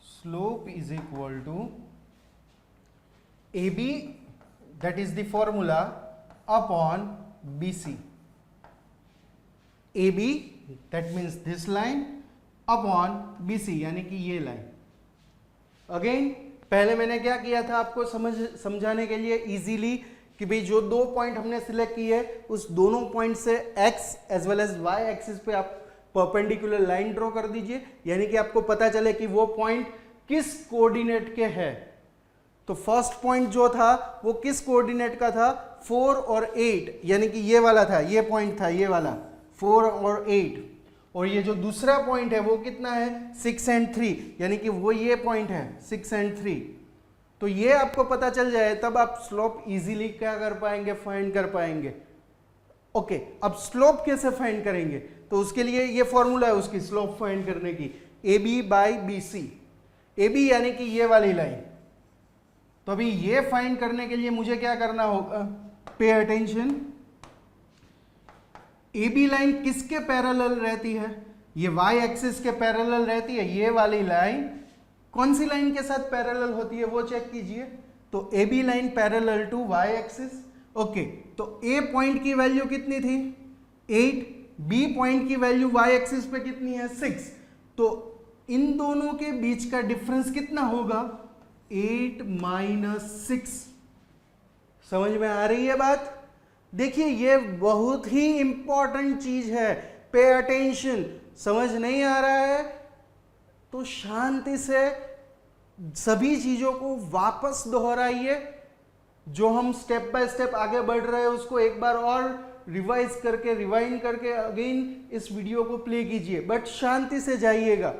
Speaker 1: slope is equal to AB, that is the formula, upon BC. AB, that means this line, upon BC, यानी कि ये लाइन. अगेन पहले मैंने क्या किया था आपको समझाने के लिए इजीली, कि भाई जो 2 पॉइंट हमने सिलेक्ट किए उस दोनों पॉइंट से x as well as y axis पे आप परपेंडिकुलर लाइन ड्रॉ कर दीजिए, यानी कि आपको पता चले कि वो पॉइंट किस कोऑर्डिनेट के है. तो फर्स्ट पॉइंट जो था वो किस कोऑर्डिनेट का था, 4 और 8, यानी कि ये वाला था, ये पॉइंट था ये वाला 4 और 8. और ये जो दूसरा पॉइंट है वो कितना है 6 and 3, यानी कि वो ये पॉइंट है 6 and 3। तो ये आपको पता चल जाए तब आप स्लोप इजीली क्या कर पाएंगे, फाइंड कर पाएंगे। ओके, अब स्लोप कैसे फाइंड करेंगे, तो उसके लिए ये फॉर्मूला है उसकी स्लोप फाइंड करने की, A B by B C. A B यानी कि ये वाली लाइन। तो अभी ये फाइंड करने के लिए मुझे क्या करना होगा, pay attention, A B line किसके पैरेलल रहती है, ये वाई एक्सिस के पैरेलल रहती है। ये वाली लाइन कौन सी लाइन के साथ पैरेलल होती है वो चेक कीजिए। तो A B line parallel to Y axis. Okay, तो ए पॉइंट की वैल्यू कितनी थी 8, बी पॉइंट की वैल्यू वाई एक्सिस पे कितनी है 6। तो इन दोनों के बीच का डिफरेंस कितना होगा 8 - 6। समझ में आ रही है बात। देखिए ये बहुत ही इंपॉर्टेंट चीज है, पे अटेंशन। समझ नहीं आ रहा है तो शांति से सभी चीजों को वापस दोहराइए, जो हम स्टेप बाय स्टेप आगे बढ़ रहे हैं उसको एक बार और रिवाइज करके, रिवाइंड करके अगेन इस वीडियो को प्ले कीजिए, बट शांति से जाइएगा।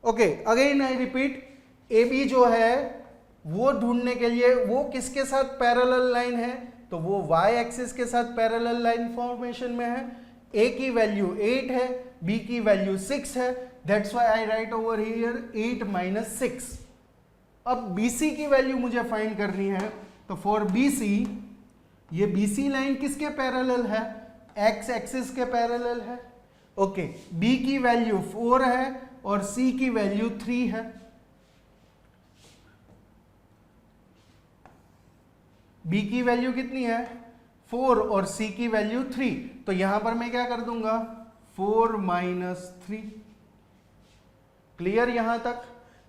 Speaker 1: Okay, again I repeat, A B जो है वो ढूंढने के लिए वो किसके साथ पैरेलल लाइन है, तो वो वाई एक्सिस के साथ पैरेलल लाइन फॉर्मेशन में है। ए की वैल्यू 8 है, बी की वैल्यू 6 है, that's why I right over here 8 - 6। अब BC की वैल्यू मुझे फाइंड करनी है, तो फॉर BC, ये BC लाइन किसके पैरेलल है, एक्स एक्सिस के पैरेलल है। ओके, B की वैल्यू 4 है और C की वैल्यू 3 है। B की वैल्यू कितनी है 4 और C की वैल्यू 3। तो यहां पर मैं क्या कर दूंगा 4 - 3। क्लियर यहां तक।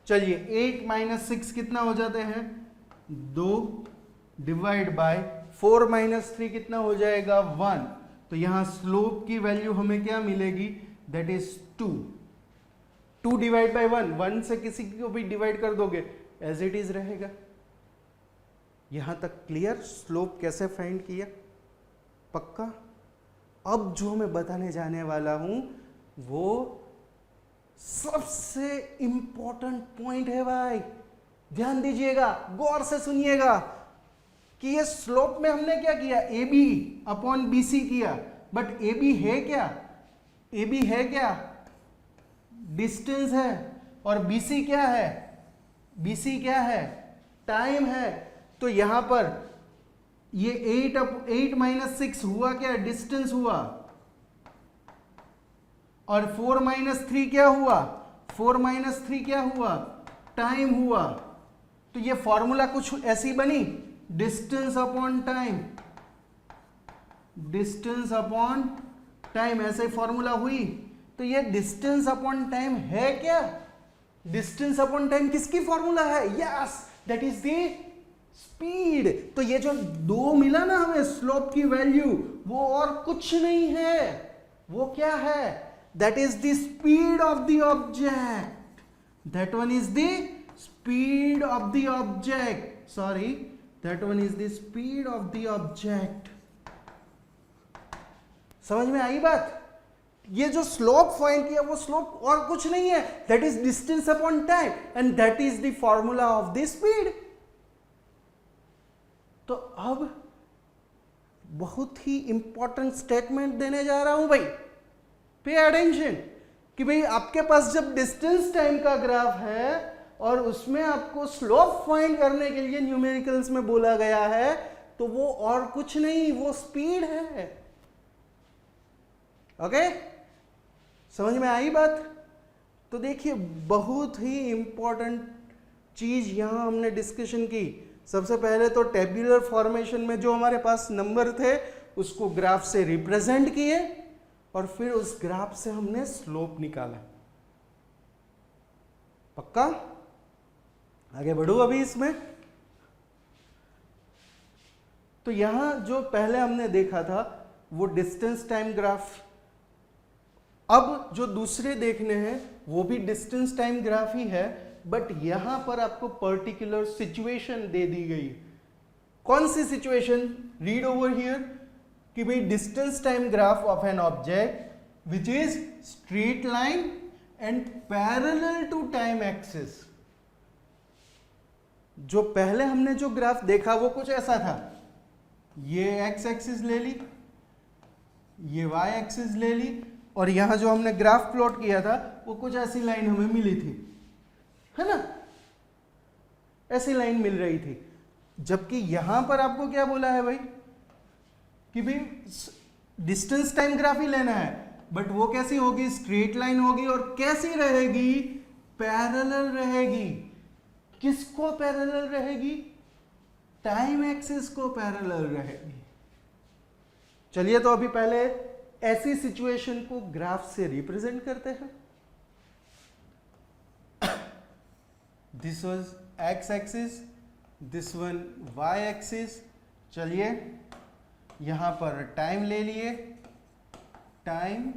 Speaker 1: चलिए 8 - 6 कितना हो जाते हैं 2 डिवाइड बाय 4 - 3 कितना हो जाएगा 1। तो यहां स्लोप की वैल्यू हमें क्या मिलेगी, दैट इज 2। 2 डिवाइड बाय 1, 1 से किसी को भी डिवाइड कर दोगे एज इट इज रहेगा। यहां तक क्लियर, स्लोप कैसे फाइंड किया, पक्का। अब जो मैं बताने जाने वाला हूं वो सबसे इंपॉर्टेंट पॉइंट है भाई, ध्यान दीजिएगा, गौर से सुनिएगा कि ये स्लोप में हमने क्या किया, A B upon B C किया, बट ए बी है क्या, ए बी है क्या, डिस्टेंस है, और बी सी क्या है, बी सी क्या है, टाइम है। तो यहां पर ये 8 - 6 हुआ क्या, डिस्टेंस हुआ, और 4 - 3 क्या हुआ, 4 - 3 क्या हुआ, टाइम हुआ। तो ये फॉर्मूला कुछ ऐसी बनी, distance upon time, distance upon time, ऐसे फॉर्मूला हुई। तो ये डिस्टेंस अपॉन टाइम है क्या, डिस्टेंस अपॉन टाइम किसकी फॉर्मूला है, yes that is the speed. तो ये जो 2 मिला ना हमें स्लोप की वैल्यू, वो और कुछ नहीं है, वो क्या है, that is the speed of the object, that one is the speed of the object, sorry that one is the speed of the object. समझ में आई बात। ये जो स्लोप फाइंड किया वो स्लोप और कुछ नहीं है, that is distance upon time and that is the formula of the speed. तो अब बहुत ही इंपॉर्टेंट स्टेटमेंट देने जा रहा हूं भाई, पे अटेंशन, कि भाई आपके पास जब डिस्टेंस टाइम का ग्राफ है और उसमें आपको स्लोप फाइंड करने के लिए न्यूमेरिकल्स में बोला गया है, तो वो और कुछ नहीं, वो स्पीड है। ओके, समझ में आई बात। तो देखिए बहुत ही इंपॉर्टेंट चीज यहां हमने डिस्कशन की। सबसे पहले तो टेब्यूलर फॉर्मेशन में जो हमारे पास नंबर थे उसको ग्राफ से रिप्रेजेंट किए, और फिर उस ग्राफ से हमने स्लोप निकाला। पक्का, आगे बढ़ू अभी इसमें। तो यहां जो पहले हमने देखा था वो डिस्टेंस टाइम ग्राफ, अब जो दूसरे देखने हैं वो भी डिस्टेंस टाइम ग्राफ ही है, बट यहां पर आपको पर्टिकुलर सिचुएशन दे दी गई। कौन सी सिचुएशन, रीड ओवर हियर, कि भाई distance time graph of an object which is straight line and parallel to time axis. जो पहले हमने जो ग्राफ देखा वो कुछ ऐसा था, ये x एक्सिस ले ली, ये y एक्सिस ले ली, और यहां जो हमने ग्राफ प्लॉट किया था वो कुछ ऐसी लाइन हमें मिली थी, है ना, ऐसी लाइन मिल रही थी। जबकि यहां पर आपको क्या बोला है भाई कि भाई डिस्टेंस टाइम ग्राफ ही लेना है, बट वो कैसी होगी, स्ट्रेट लाइन होगी, और कैसी रहेगी, पैरेलल रहेगी। किसको पैरेलल रहेगी, टाइम एक्सिस को पैरेलल रहेगी। चलिए तो अभी पहले ऐसी सिचुएशन को ग्राफ से रिप्रेजेंट करते हैं। This was X axis, this one Y axis. चलिए यहां पर टाइम ले लिए, टाइम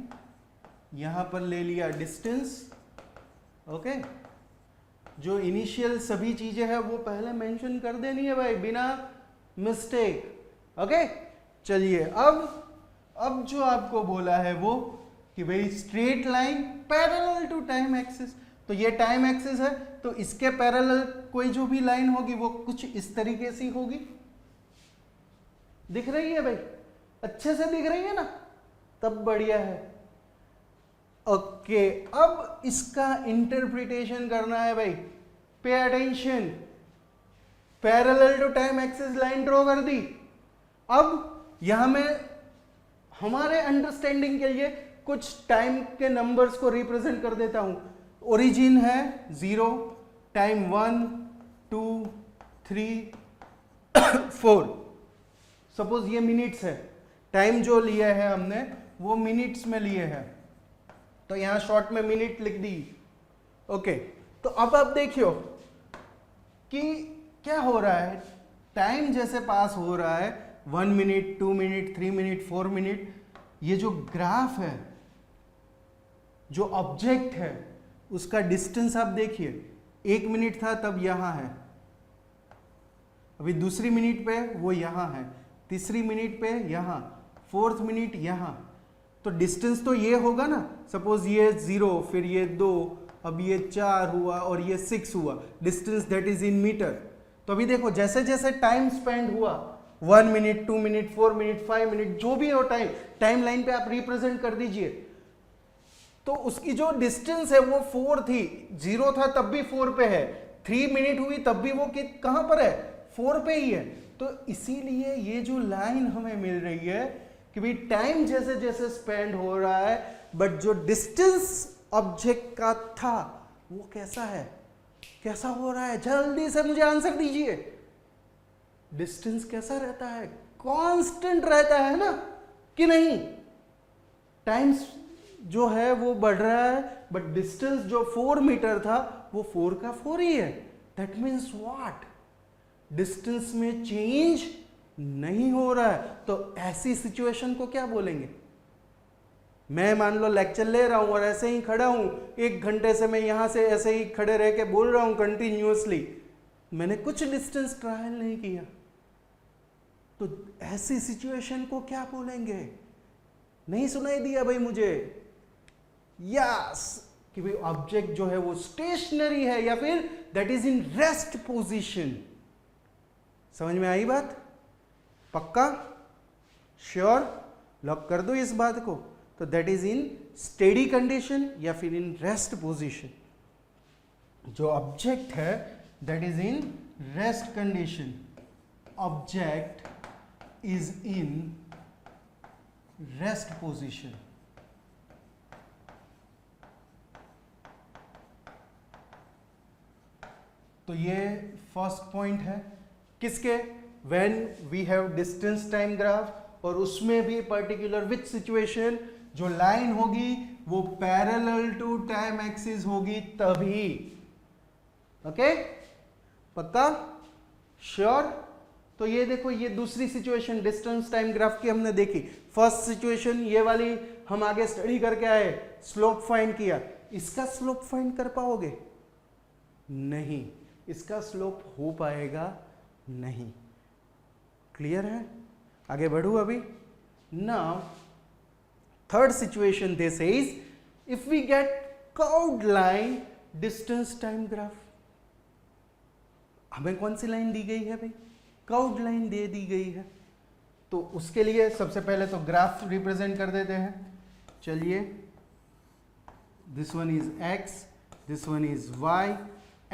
Speaker 1: यहां पर ले लिया डिस्टेंस, ओके। जो इनिशियल सभी चीजें हैं वो पहले मेंशन कर देनी है भाई, बिना मिस्टेक, ओके। चलिए अब जो आपको बोला है वो कि भाई straight line parallel to time axis, तो ये टाइम एक्सिस है, तो इसके पैरेलल कोई जो भी लाइन होगी वो कुछ इस तरीके से होगी। दिख रही है भाई, अच्छे से दिख रही है ना, तब बढ़िया है, ओके। अब इसका इंटरप्रिटेशन करना है भाई, pay attention. Parallel to time axis line draw कर दी। अब यहां में हमारे अंडरस्टैंडिंग के लिए कुछ टाइम के नंबर्स को रिप्रेजेंट कर देता हूं। ओरिजिन है 0, टाइम 1, 2, 3, 4। सपोज ये मिनट्स है, टाइम जो लिया है हमने वो मिनट्स में लिए हैं, तो यहां शॉर्ट में मिनट लिख दी, ओके। तो अब आप देखियो कि क्या हो रहा है, टाइम जैसे पास हो रहा है, 1 मिनट, 2 मिनट, 3 मिनट, 4 मिनट, ये जो ग्राफ है, जो ऑब्जेक्ट है, उसका डिस्टेंस आप देखिए, 1 मिनट था तब यहां है, अभी दूसरी मिनट पे वो यहां है, तीसरी मिनट पे यहां, 4th मिनट यहां, तो डिस्टेंस तो ये होगा ना। सपोज ये 0, फिर ये 2, अब ये 4 हुआ और ये 6 हुआ, distance that is in metre. तो अभी देखो जैसे जैसे टाइम स्पेंड हुआ, 1 मिनट, 2 मिनट, 4 मिनट, 5 मिनट, जो भी हो टाइम लाइन पे आप रिप्रेजेंट कर दीजिए, तो उसकी जो डिस्टेंस है वो 4 थी, 0 था तब भी 4 पे है, 3 मिनट हुई तब भी वो कहां पर है, 4 पे ही है। तो इसीलिए ये जो लाइन हमें मिल रही है कि भाई टाइम जैसे जैसे स्पेंड हो रहा है, बट जो डिस्टेंस ऑब्जेक्ट का था वो कैसा है, कैसा हो रहा है, जल्दी से मुझे आंसर दीजिए। डिस्टेंस कैसा रहता है, कांस्टेंट रहता है ना कि नहीं। टाइम जो है वो बढ़ रहा है, बट डिस्टेंस जो 4 मीटर था वो 4 का 4 ही है। दैट मीन्स व्हाट, डिस्टेंस में चेंज नहीं हो रहा है। तो ऐसी सिचुएशन को क्या बोलेंगे। मैं मान लो लेक्चर ले रहा हूं और ऐसे ही खड़ा हूं, 1 घंटे से मैं यहां से ऐसे ही खड़े रह के बोल रहा हूं कंटिन्यूअसली, मैंने कुछ डिस्टेंस ट्रायल नहीं किया, तो ऐसी सिचुएशन को क्या बोलेंगे। नहीं सुनाई दिया भाई मुझे, यस, कि भाई ऑब्जेक्ट जो है वो स्टेशनरी है या फिर that is in rest position. समझ में आई बात, पक्का, श्योर, लॉक कर दो इस बात को। तो that is in steady condition या फिर इन रेस्ट पोजीशन। जो ऑब्जेक्ट है that is in rest condition, object is in rest position. तो ये फर्स्ट पॉइंट है किसके, when we have distance time graph, और उसमें भी पर्टिकुलर विच सिचुएशन, जो लाइन होगी वो पैरेलल टू टाइम एक्सिस होगी तभी। ओके, पक्का, श्योर। तो ये देखो, ये दूसरी सिचुएशन डिस्टेंस टाइम ग्राफ की हमने देखी। फर्स्ट सिचुएशन ये वाली हम आगे स्टडी करके आए, स्लोप फाइंड किया। इसका स्लोप फाइंड कर पाओगे? नहीं, इसका स्लोप हो पाएगा नहीं। क्लियर है? आगे बढ़ू अभी। Now Third situation they says, if we get curved line distance time graph. हमें कौन सी लाइन दी गई है भाई? कर्व्ड लाइन दे दी गई है। तो उसके लिए सबसे पहले तो ग्राफ रिप्रेजेंट कर देते हैं। चलिए, this one is x, this one is y।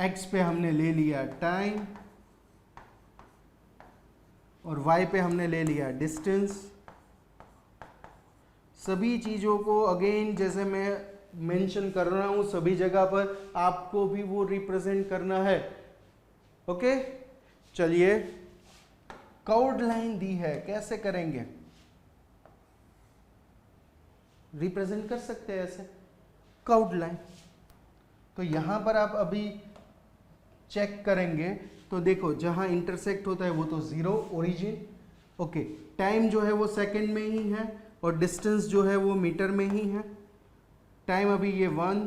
Speaker 1: x पे हमने ले लिया टाइम और y पे हमने ले लिया डिस्टेंस। सभी चीज़ों को अगेन जैसे मैं मेंशन कर रहा हूं, सभी जगह पर आपको भी वो रिप्रेजेंट करना है। ओके, चलिए, कर्व्ड लाइन दी है, कैसे करेंगे? रिप्रेजेंट कर सकते हैं ऐसे, कर्व्ड लाइन। तो यहां पर आप अभी चेक करेंगे तो देखो, जहां इंटरसेक्ट होता है वो तो 0 ओरिजिन। ओके, टाइम जो है वो सेकंड में ही है और डिस्टेंस जो है वो मीटर में ही है। टाइम अभी ये 1,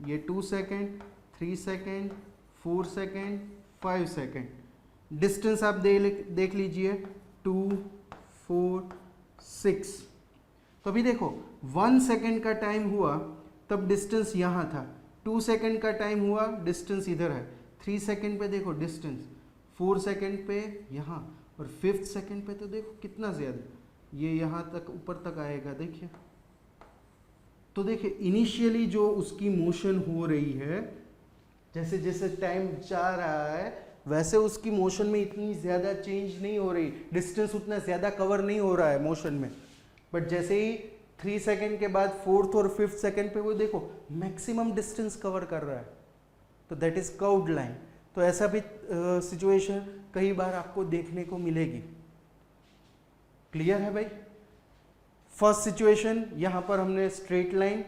Speaker 1: ये 2 second, 3 second, 4 second, 5 second. Distance आप देख लीजिए 2, 4, 6। तो अभी देखो 1 सेकेंड का टाइम हुआ तब डिस्टेंस यहाँ था, 2 सेकेंड का टाइम हुआ डिस्टेंस इधर है, 3 सेकेंड पे देखो डिस्टेंस, 4 सेकेंड पे यहाँ, और 5th सेकेंड पे तो देखो कितना ज़्यादा, ये यहाँ तक ऊपर तक आएगा। देखिए, तो देखिए इनिशियली जो उसकी मोशन हो रही है, जैसे जैसे टाइम जा रहा है वैसे उसकी मोशन में इतनी ज़्यादा चेंज नहीं हो रही, डिस्टेंस उतना ज़्यादा कवर नहीं हो रहा है मोशन में। बट जैसे ही 3 सेकेंड के बाद 4th और 5th सेकेंड पे वो देखो मैक्सिमम डिस्टेंस कवर कर रहा है, तो दैट इज कर्व्ड लाइन। तो ऐसा भी सिचुएशन कई बार आपको देखने को मिलेगी। क्लियर है भाई? फर्स्ट सिचुएशन, यहां पर हमने स्ट्रेट लाइन,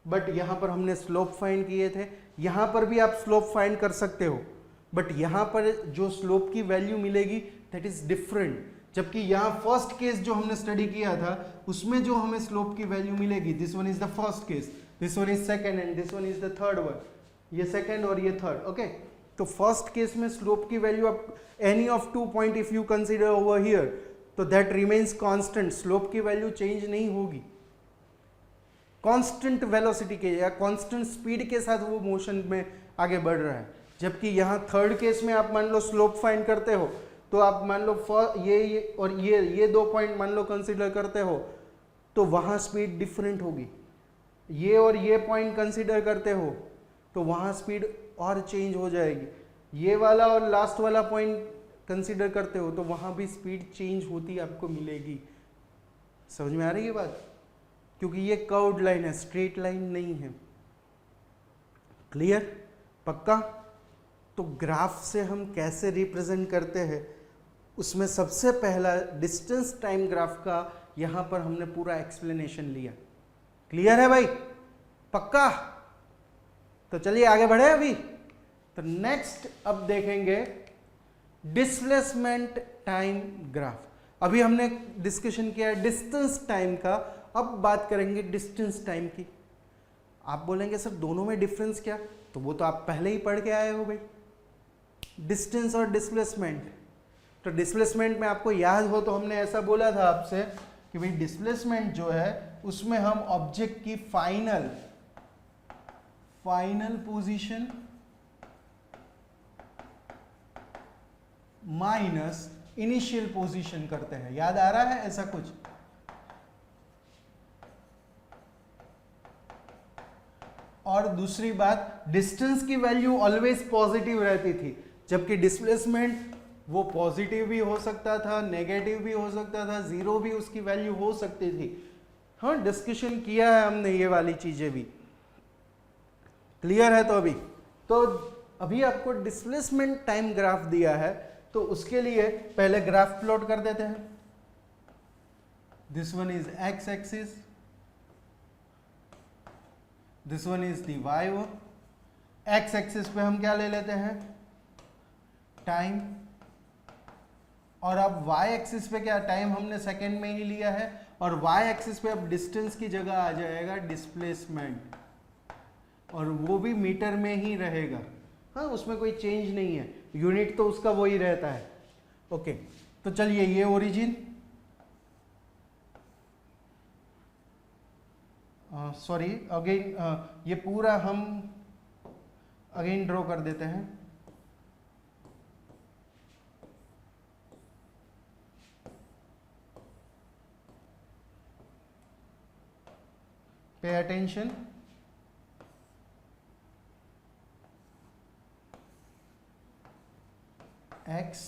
Speaker 1: बट यहां पर हमने स्लोप फाइंड किए थे। यहां पर भी आप स्लोप फाइंड कर सकते हो, बट यहां पर जो स्लोप की वैल्यू मिलेगी दैट इज डिफरेंट। जबकि यहाँ फर्स्ट केस जो हमने स्टडी किया था उसमें जो हमें स्लोप की वैल्यू मिलेगी, this one is the first case, this one is second and this one is the third one, ये सेकंड और ये थर्ड। ओके, तो फर्स्ट केस में स्लोप की वैल्यू आप any of 2 point if you consider over here, तो that remains constant, slope की value change नहीं होगी। कांस्टेंट वेलोसिटी के या कांस्टेंट स्पीड के साथ वो मोशन में आगे बढ़ रहा है। जबकि यहाँ थर्ड केस में आप मान लो स्लोप फाइंड करते हो, तो आप मान लो ये और ये 2 पॉइंट मान लो कंसीडर करते हो, तो वहाँ स्पीड डिफरेंट होगी। ये और ये पॉइंट कंसीडर करते हो तो वहाँ स्पीड और चेंज हो जाएगी। ये वाला और लास्ट वाला पॉइंट कंसीडर करते हो तो वहाँ भी स्पीड चेंज होती आपको मिलेगी। समझ में आ रही है बात? क्योंकि ये कर्व्ड लाइन है, स्ट्रेट लाइन नहीं है। क्लियर? पक्का? तो ग्राफ से हम कैसे रिप्रेजेंट करते हैं, उसमें सबसे पहला डिस्टेंस टाइम ग्राफ का यहाँ पर हमने पूरा एक्सप्लेनेशन लिया। क्लियर है भाई? पक्का? तो चलिए आगे बढ़े अभी। तो नेक्स्ट अब देखेंगे डिस्प्लेसमेंट टाइम ग्राफ। अभी हमने डिस्कशन किया है डिस्टेंस टाइम का, अब बात करेंगे डिस्टेंस टाइम की। आप बोलेंगे सर दोनों में डिफरेंस क्या? तो वो तो आप पहले ही पढ़ के आए हो भाई, डिस्टेंस और डिस्प्लेसमेंट। तो डिस्प्लेसमेंट में आपको याद हो तो हमने ऐसा बोला था आपसे कि भाई डिस्प्लेसमेंट जो है उसमें हम ऑब्जेक्ट की final position minus initial position करते हैं। याद आ रहा है ऐसा कुछ? और दूसरी बात, डिस्टेंस की वैल्यू ऑलवेज पॉजिटिव रहती थी, जबकि डिस्प्लेसमेंट वो पॉजिटिव भी हो सकता था, नेगेटिव भी हो सकता था, जीरो भी उसकी वैल्यू हो सकती थी। हाँ, डिस्कशन किया है हमने ये वाली चीजें भी। क्लियर है? तो अभी आपको डिस्प्लेसमेंट टाइम ग्राफ दिया है, तो उसके लिए पहले ग्राफ प्लॉट कर देते हैं। This one is X axis, this one is the Y. X axis पे हम क्या ले लेते हैं? टाइम। और अब y एक्सिस पे क्या, टाइम हमने सेकेंड में ही लिया है, और y एक्सिस पे अब डिस्टेंस की जगह आ जाएगा डिस्प्लेसमेंट, और वो भी मीटर में ही रहेगा। हाँ, उसमें कोई चेंज नहीं है, यूनिट तो उसका वही रहता है। ओके, तो चलिए ये ओरिजिन, सॉरी अगेन, ये पूरा हम अगेन ड्रॉ कर देते हैं। Pay attention, x,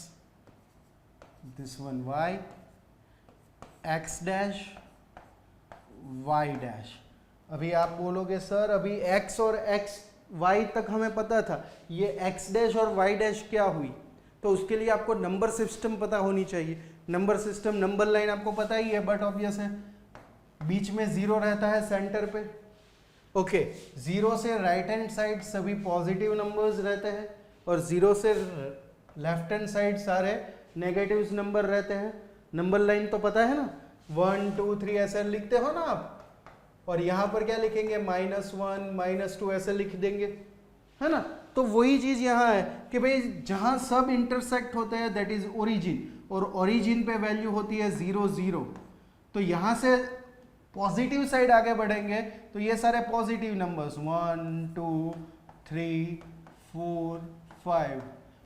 Speaker 1: this one y, x dash, y dash। अभी आप बोलोगे सर अभी x और x y तक हमें पता था, ये x डैश और y डैश क्या हुई? तो उसके लिए आपको नंबर सिस्टम पता होनी चाहिए। नंबर सिस्टम, नंबर लाइन आपको पता ही है, बट ऑब्वियस है बीच में जीरो रहता है सेंटर पे। ओके, जीरो से राइट हैंड साइड सभी पॉजिटिव नंबर्स रहते हैं और जीरो से लेफ्ट हैंड साइड सारे नेगेटिव नंबर रहते हैं। नंबर लाइन तो पता है ना, 1 2 3 ऐसे लिखते हो ना आप, और यहाँ पर क्या लिखेंगे, -1 -2 ऐसे लिख देंगे, है ना। तो वही चीज यहाँ है कि भाई जहाँ सब इंटरसेक्ट होते हैं दैट इज ओरिजिन, और ओरिजिन पे वैल्यू होती है 0 0। तो यहाँ से पॉजिटिव साइड आगे बढ़ेंगे तो ये सारे पॉजिटिव नंबर्स 1 2 3 4 5,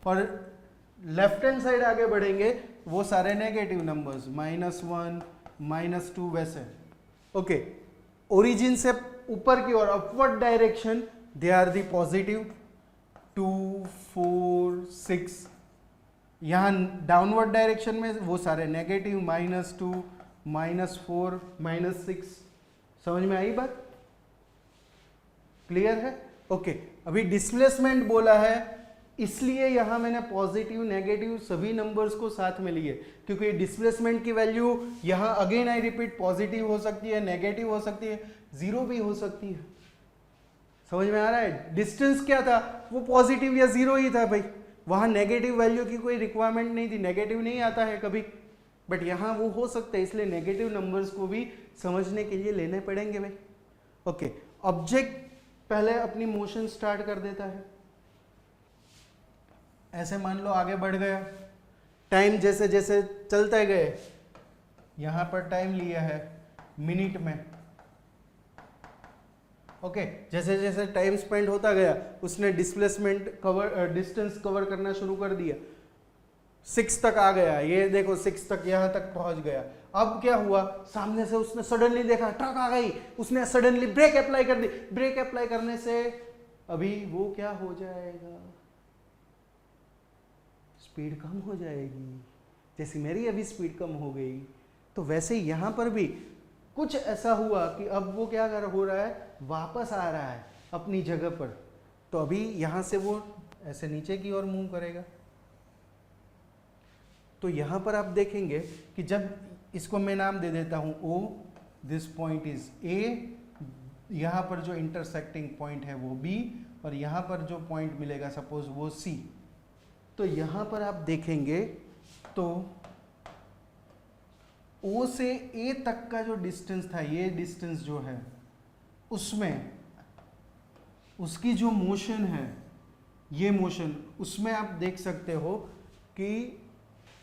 Speaker 1: और लेफ्ट हैंड साइड आगे बढ़ेंगे वो सारे नेगेटिव नंबर्स -1 -2 वैसे। ओके, ओरिजिन से ऊपर की ओर upward direction they are the positive 2 4 6, यहाँ डाउनवर्ड डायरेक्शन में वो सारे नेगेटिव -2 -4 -6। समझ में आई बात? क्लियर है? ओके, अभी डिस्प्लेसमेंट बोला है इसलिए यहां मैंने पॉजिटिव नेगेटिव सभी नंबर्स को साथ में लिए, क्योंकि डिस्प्लेसमेंट की वैल्यू यहां अगेन आई रिपीट पॉजिटिव हो सकती है, नेगेटिव हो सकती है, जीरो भी हो सकती है। समझ में आ रहा है? डिस्टेंस क्या था, वो पॉजिटिव या जीरो ही था भाई, वहां नेगेटिव वैल्यू की कोई रिक्वायरमेंट नहीं थी, नेगेटिव नहीं आता है कभी, बट यहां वो हो सकता है, इसलिए नेगेटिव नंबर्स को भी समझने के लिए लेने पड़ेंगे भाई। ओके, ऑब्जेक्ट पहले अपनी मोशन स्टार्ट कर देता है, ऐसे मान लो आगे बढ़ गया, टाइम जैसे जैसे चलते गए, यहां पर टाइम लिया है मिनट में। ओके, जैसे जैसे टाइम स्पेंड होता गया उसने डिस्प्लेसमेंट कवर, डिस्टेंस कवर करना शुरू कर दिया, 6 तक आ गया, ये देखो 6 तक यहां तक पहुंच गया। अब क्या हुआ, सामने से उसने सडनली देखा ट्रक आ गई, उसने सडनली ब्रेक अप्लाई कर दी, ब्रेक अप्लाई करने से अभी वो क्या हो जाएगा, स्पीड कम हो जाएगी, जैसे मेरी अभी स्पीड कम हो गई। तो वैसे यहां पर भी कुछ ऐसा हुआ कि अब वो क्या हो रहा है, वापस आ रहा है अपनी जगह पर। तो अभी यहां से वो ऐसे नीचे की ओर मूव करेगा। तो यहां पर आप देखेंगे कि जब इसको मैं नाम दे देता हूं O, this point is A, यहां पर जो इंटरसेक्टिंग पॉइंट है वो B, और यहां पर जो पॉइंट मिलेगा सपोज वो C। तो यहां पर आप देखेंगे तो O से A तक का जो डिस्टेंस था, ये डिस्टेंस जो है, उसमें उसकी जो मोशन है, ये मोशन, उसमें आप देख सकते हो कि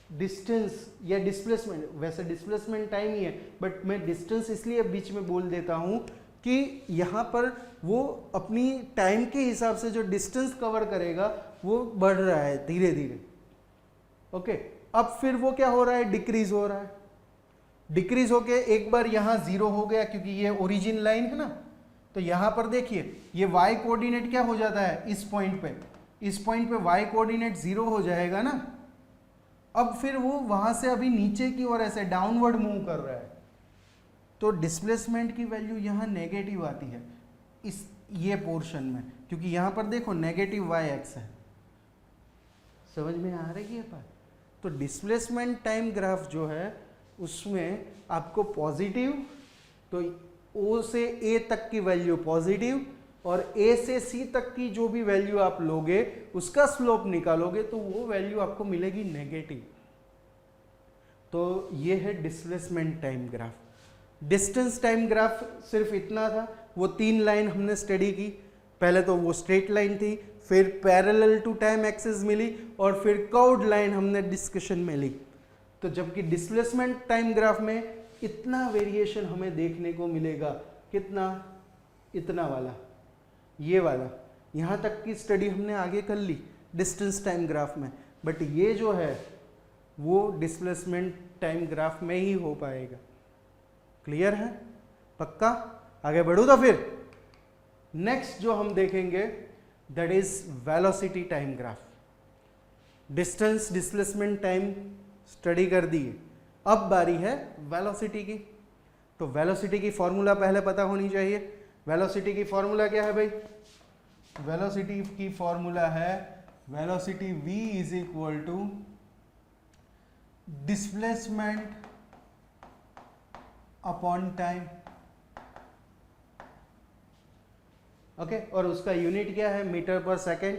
Speaker 1: डिस्टेंस या डिस्प्लेसमेंट, वैसे डिस्प्लेसमेंट टाइम ही है, बट मैं डिस्टेंस इसलिए बीच में बोल देता हूं कि यहां पर वो अपनी टाइम के हिसाब से जो डिस्टेंस कवर करेगा वो बढ़ रहा है धीरे धीरे। ओके, अब फिर वो क्या हो रहा है, डिक्रीज हो रहा है, डिक्रीज होके एक बार यहां जीरो हो गया क्योंकि ये ओरिजिन लाइन है ना। तो यहां पर देखिए ये वाई कोऑर्डिनेट क्या हो जाता है, इस पॉइंट पे, इस पॉइंट पे वाई कोऑर्डिनेट जीरो हो जाएगा ना। अब फिर वो वहां से अभी नीचे की ओर ऐसे डाउनवर्ड मूव कर रहा है, तो डिस्प्लेसमेंट की वैल्यू यहां नेगेटिव आती है इस ये पोर्शन में, क्योंकि यहां पर देखो नेगेटिव वाई एक्स है। समझ में आ रही है बात? तो डिस्प्लेसमेंट टाइम ग्राफ जो है उसमें आपको पॉजिटिव, तो O से A तक की वैल्यू पॉजिटिव, और A से C तक की जो भी वैल्यू आप लोगे उसका स्लोप निकालोगे तो वो वैल्यू आपको मिलेगी नेगेटिव। तो ये है displacement time graph. Distance time graph सिर्फ इतना था, वो 3 लाइन हमने स्टडी की। पहले तो वो स्ट्रेट लाइन थी, फिर पैरेलल टू टाइम एक्सिस मिली, और फिर कर्व्ड लाइन हमने डिस्कशन में ली। तो जबकि डिस्प्लेसमेंट टाइम ग्राफ में इतना वेरिएशन हमें देखने को मिलेगा, कितना, इतना वाला, ये वाला, यहाँ तक की स्टडी हमने आगे कर ली डिस्टेंस टाइम ग्राफ में, बट ये जो है वो डिस्प्लेसमेंट टाइम ग्राफ में ही हो पाएगा। क्लियर है? पक्का? आगे बढ़ू तो फिर नेक्स्ट जो हम देखेंगे that is velocity time graph. Distance displacement time study कर दी है, अब बारी है वेलोसिटी की। तो वेलोसिटी की फॉर्मूला पहले पता होनी चाहिए। वेलोसिटी की फॉर्मूला क्या है भाई? वेलोसिटी की फॉर्मूला है velocity v is equal to displacement upon time. Okay, और उसका यूनिट क्या है? Metre per second.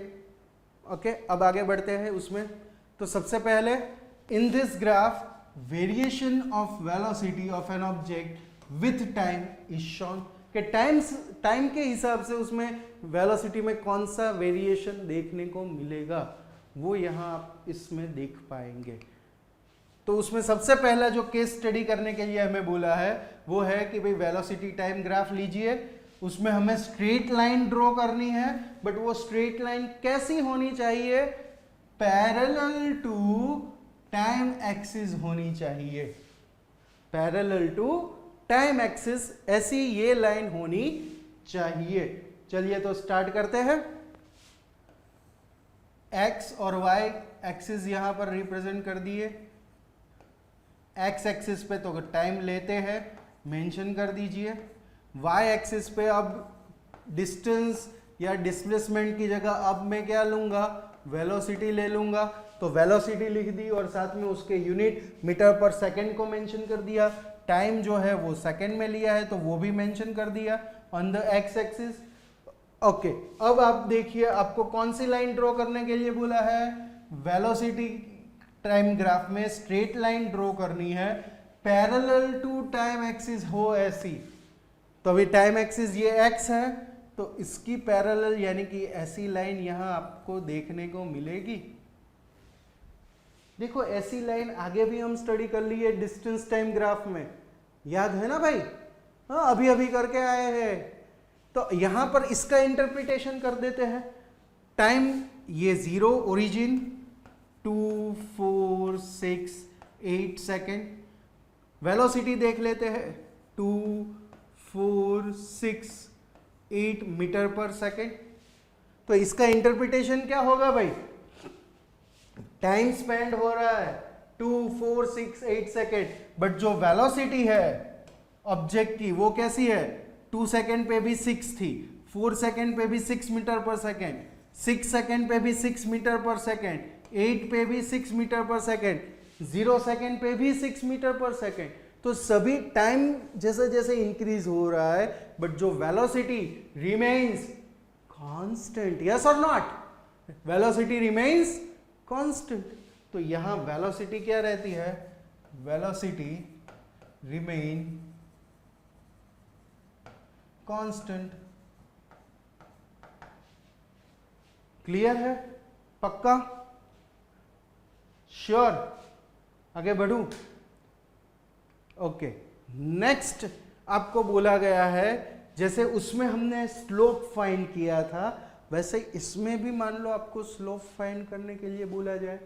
Speaker 1: ओके, अब आगे बढ़ते हैं उसमें। तो सबसे पहले in this graph variation of velocity of an object with time is shown, कि टाइम के हिसाब से उसमें वेलोसिटी में कौन सा वेरिएशन देखने को मिलेगा वो यहाँ आप इसमें देख पाएंगे। तो उसमें सबसे पहला जो केस स्टडी करने के लिए हमें बोला है वो है कि भाई वेलोसिटी टाइम ग्राफ लीजिए, उसमें हमें स्ट्रेट लाइन ड्रॉ करनी है, बट वो स्ट्रेट लाइन कैसी होनी चाहिए? पैरेलल टू टाइम एक्सिस होनी चाहिए। पैरेलल टू टाइम एक्सिस, ऐसी ये लाइन होनी चाहिए। चलिए तो स्टार्ट करते हैं। एक्स और वाई एक्सिस यहां पर रिप्रेजेंट कर दिए। एक्स एक्सिस पे तो टाइम लेते हैं, मेंशन कर दीजिए। वाई एक्सिस पे अब डिस्टेंस या डिस्प्लेसमेंट की जगह अब मैं क्या लूंगा? वेलोसिटी ले लूंगा। तो वेलोसिटी लिख दी और साथ में उसके यूनिट मीटर पर सेकंड को मेंशन कर दिया। टाइम जो है वो सेकंड में लिया है तो वो भी मेंशन कर दिया on the x axis. Okay, अब आप देखिए आपको कौन सी लाइन ड्रॉ करने के लिए बोला है? वेलोसिटी टाइम ग्राफ में स्ट्रेट लाइन ड्रॉ करनी है, पैरेलल टू टाइम एक्सिस हो ऐसी। तो अभी टाइम एक्सिस ये x है, तो इसकी पैरेलल यानी कि ऐसी लाइन यहां आपको देखने को मिलेगी। देखो ऐसी लाइन आगे भी हम स्टडी कर ली है डिस्टेंस टाइम ग्राफ में, याद है ना भाई? हाँ, अभी अभी करके आए हैं। तो यहां पर इसका इंटरप्रिटेशन कर देते हैं। टाइम ये 0 ओरिजिन 2 4 6 8 सेकेंड। वेलोसिटी देख लेते हैं 2 4 6 8 मीटर पर सेकेंड। तो इसका इंटरप्रिटेशन क्या होगा भाई? टाइम स्पेंड हो रहा है 2 4 6 8 सेकेंड, बट जो वेलोसिटी है ऑब्जेक्ट की वो कैसी है? 2 सेकेंड पे भी 6 थी, 4 सेकेंड पे भी 6 मीटर पर सेकेंड, 6 सेकेंड पे भी 6 मीटर पर सेकेंड, 8 पे भी 6 मीटर पर सेकेंड, 0 सेकेंड पे भी 6 मीटर पर सेकेंड। तो सभी टाइम जैसे जैसे इंक्रीज हो रहा है, बट जो वेलोसिटी रिमेन्स कांस्टेंट। यस और नॉट? Velocity remains constant. तो यहां वेलोसिटी क्या रहती है? Velocity remain constant. क्लियर है? पक्का? श्योर? आगे बढ़ूं? ओके, नेक्स्ट आपको बोला गया है जैसे उसमें हमने स्लोप फाइंड किया था वैसे इसमें भी मान लो आपको स्लोप फाइंड करने के लिए बोला जाए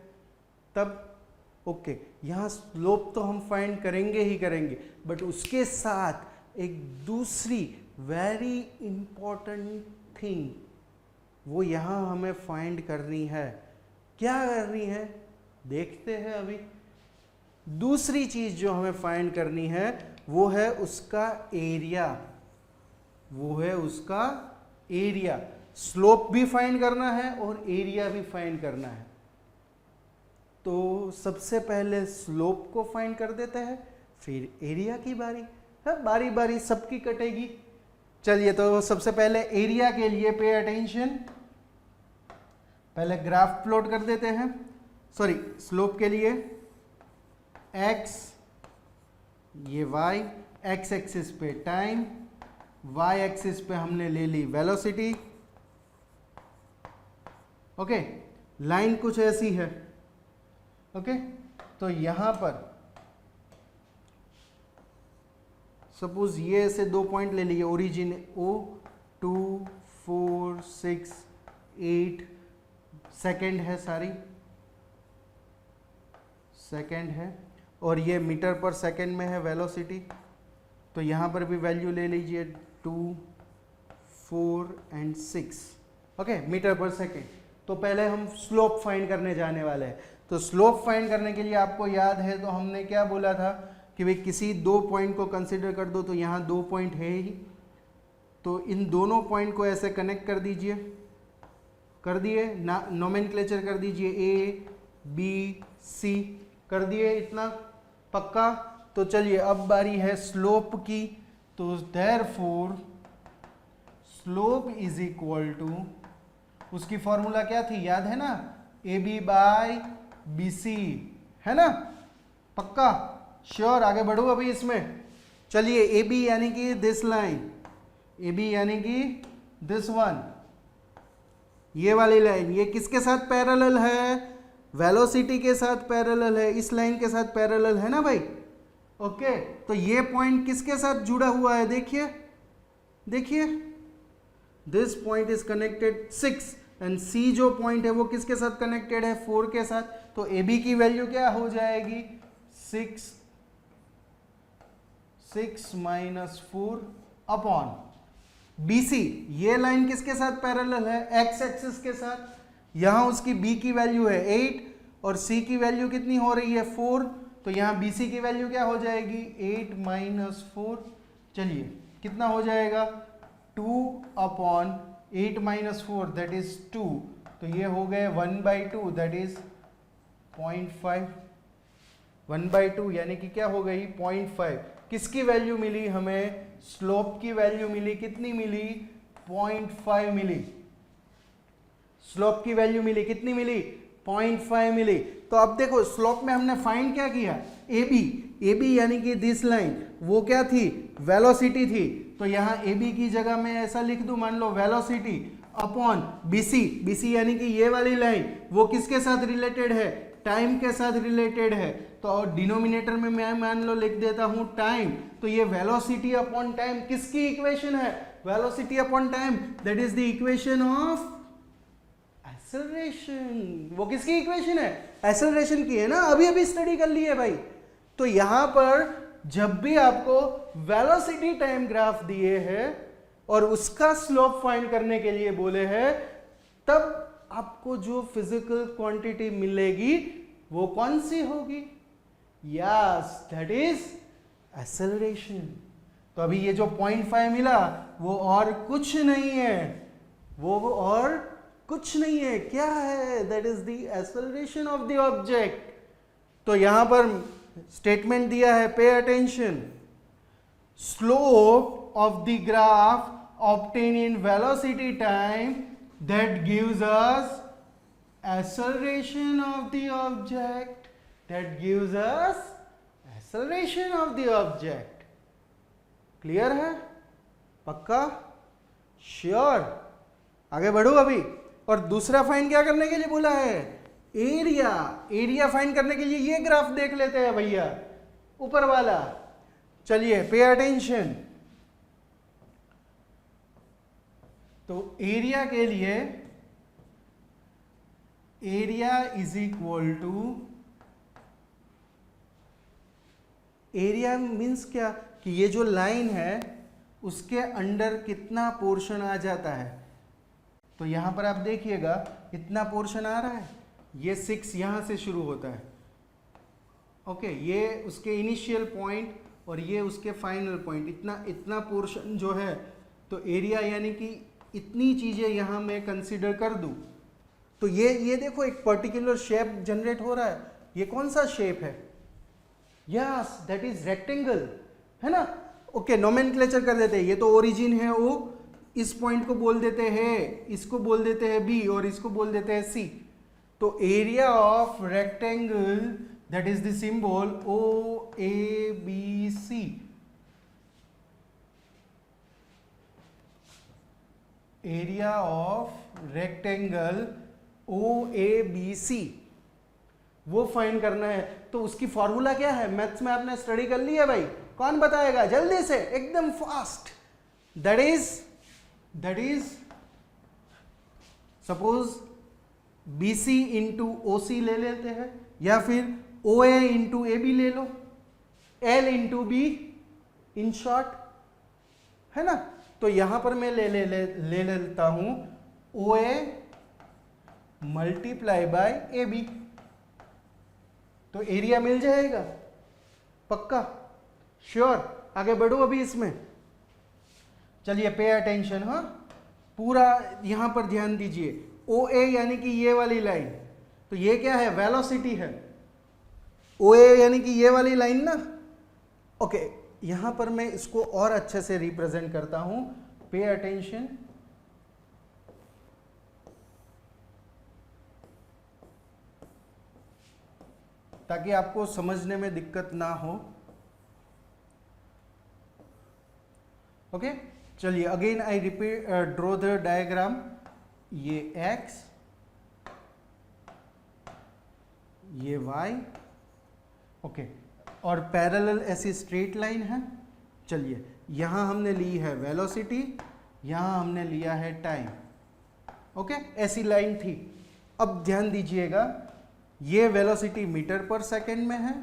Speaker 1: तब। ओके, यहां स्लोप तो हम फाइंड करेंगे ही करेंगे, बट उसके साथ एक दूसरी वेरी इंपॉर्टेंट थिंग वो यहां हमें फाइंड करनी है। क्या करनी है देखते हैं अभी। दूसरी चीज जो हमें फाइंड करनी है वो है उसका एरिया। वो है उसका एरिया। स्लोप भी फाइंड करना है और एरिया भी फाइंड करना है। तो सबसे पहले स्लोप को फाइंड कर देते हैं, फिर एरिया की बारी है। बारी बारी सबकी कटेगी। चलिए तो सबसे पहले एरिया के लिए पे अटेंशन। पहले ग्राफ प्लॉट कर देते हैं। सॉरी, स्लोप के लिए x, ये y, x एक्सिस पे टाइम, y एक्सिस पे हमने ले ली वेलोसिटी। ओके, लाइन कुछ ऐसी है। ओके, तो यहां पर सपोज ये ऐसे 2 पॉइंट ले लिए, ओरिजिन O 2 4 6 8 सेकेंड है, सारी सेकेंड है, और ये मीटर पर सेकेंड में है वेलोसिटी, तो यहाँ पर भी वैल्यू ले लीजिए 2 4 and 6, okay, metre per second. तो पहले हम स्लोप फाइंड करने जाने वाले हैं। तो स्लोप फाइंड करने के लिए आपको याद है तो हमने क्या बोला था कि भाई किसी 2 पॉइंट को कंसिडर कर दो, तो यहाँ 2 पॉइंट है ही, तो इन दोनों पॉइंट को ऐसे कनेक्ट कर दीजिए, कर दिए ना, नोमेनक्लेचर कर दीजिए A B C, कर दिए, इतना पक्का। तो चलिए अब बारी है स्लोप की, तो therefore slope is equal to, उसकी फॉर्मूला क्या थी याद है ना, AB बाय BC, है ना, पक्का श्योर। आगे बढ़ो अभी इसमें, चलिए AB यानी कि दिस लाइन, AB यानी कि दिस वन, ये वाली लाइन, ये किसके साथ पैरेलल है, वेलोसिटी के साथ पैरेलल है, इस लाइन के साथ पैरेलल है ना भाई, ओके। तो ये पॉइंट किसके साथ जुड़ा हुआ है, देखिए देखिए, this point is connected 6 and C जो पॉइंट है वो किसके साथ कनेक्टेड है, 4 के साथ। तो AB की वैल्यू क्या हो जाएगी, 6 माइनस 4 अपॉन BC, ये लाइन किसके साथ पैरेलल है, X एक्सिस के साथ, यहां उसकी B की वैल्यू है 8 और C की वैल्यू कितनी हो रही है 4, तो यहां BC की वैल्यू क्या हो जाएगी 8 माइनस 4, चलिए कितना हो जाएगा 2 अपॉन 8 माइनस 4 दैट इज 2, तो ये हो गए 1/2 दैट इज 0.5, 1/2 यानी कि क्या हो गई 0.5। किसकी वैल्यू मिली हमें, स्लोप की वैल्यू मिली, कितनी मिली 0.5 मिली, स्लोप की वैल्यू मिली, कितनी मिली 0.5 मिली। तो अब देखो स्लोप में हमने फाइंड क्या किया, AB यानी कि दिस लाइन, वो क्या थी, वेलोसिटी थी, तो यहाँ AB की जगह में ऐसा लिख दूं, मान लो वेलोसिटी अपॉन BC यानी कि ये वाली लाइन, वो किसके साथ रिलेटेड है, टाइम के साथ रिलेटेड है, तो डिनोमिनेटर में मैं मान लो लिख देता हूं टाइम, तो ये वेलोसिटी अपॉन टाइम किसकी इक्वेशन है, velocity upon time, that is the equation of acceleration. वो किसकी इक्वेशन है, एक्सेलरेशन की है ना, अभी अभी स्टडी कर ली है भाई। तो यहां पर जब भी आपको वेलोसिटी टाइम ग्राफ दिए हैं और उसका स्लोप फाइंड करने के लिए बोले हैं, तब आपको जो फिजिकल क्वांटिटी मिलेगी वो कौन सी होगी, यस दैट इज एक्सेलरेशन। तो अभी ये जो 0.5 मिला वो और कुछ नहीं है, वो और कुछ नहीं है, क्या है, that is the acceleration of the object. तो यहां पर स्टेटमेंट दिया है, pay attention, slope of the graph obtain in velocity time that gives us acceleration of the object, that gives us acceleration of the object। Clear है, पक्का sure. आगे बढ़ो अभी, और दूसरा फाइंड क्या करने के लिए बोला है, एरिया फाइंड करने के लिए ये ग्राफ देख लेते हैं भैया, ऊपर वाला। चलिए पे अटेंशन, तो एरिया के लिए area is equal to, area means क्या कि ये जो लाइन है उसके अंडर कितना पोर्शन आ जाता है। तो यहां पर आप देखिएगा इतना पोर्शन आ रहा है, ये 6 यहां से शुरू होता है, ओके, ये उसके इनिशियल पॉइंट और ये उसके फाइनल पॉइंट, इतना पोर्शन जो है, तो एरिया यानी कि इतनी चीजें यहां मैं कंसीडर कर दूं, तो ये देखो एक पर्टिकुलर शेप जनरेट हो रहा है, ये कौन सा शेप है, यस दैट इज रेक्टेंगल, है ना, ओके। नोमेनक्लेचर कर देते हैं, ये तो ओरिजिन है O, इस पॉइंट को बोल देते हैं, इसको बोल देते हैं B और इसको बोल देते हैं C। तो area of rectangle that is the symbol OABC, area of rectangle OABC वो फाइंड करना है। तो उसकी फॉर्मूला क्या है, मैथ्स में आपने स्टडी कर लिया भाई, कौन बताएगा जल्दी से, एकदम fast? That is suppose BC into OC ले लेते हैं, या फिर OA इंटू AB ले लो, L into B in short, है ना? तो यहां पर मैं ले लेता हूं OA मल्टीप्लाई बाय AB, तो एरिया मिल जाएगा पक्का, श्योर? आगे बढ़ो अभी इसमें, चलिए पे अटेंशन, हाँ पूरा यहां पर ध्यान दीजिए। OA यानी कि ये वाली लाइन, तो ये क्या है, वेलोसिटी है। OA यानी कि ये वाली लाइन ना, ओके। यहां पर मैं इसको और अच्छे से रिप्रेजेंट करता हूं, पे अटेंशन, ताकि आपको समझने में दिक्कत ना हो। ओके, चलिए again I repeat, draw the diagram. ये x, ये y, ओके, और पैरेलल ऐसी स्ट्रेट लाइन है। चलिए यहां हमने ली है वेलोसिटी, यहां हमने लिया है टाइम, ओके, ऐसी लाइन थी। अब ध्यान दीजिएगा, ये वेलोसिटी मीटर पर सेकंड में है,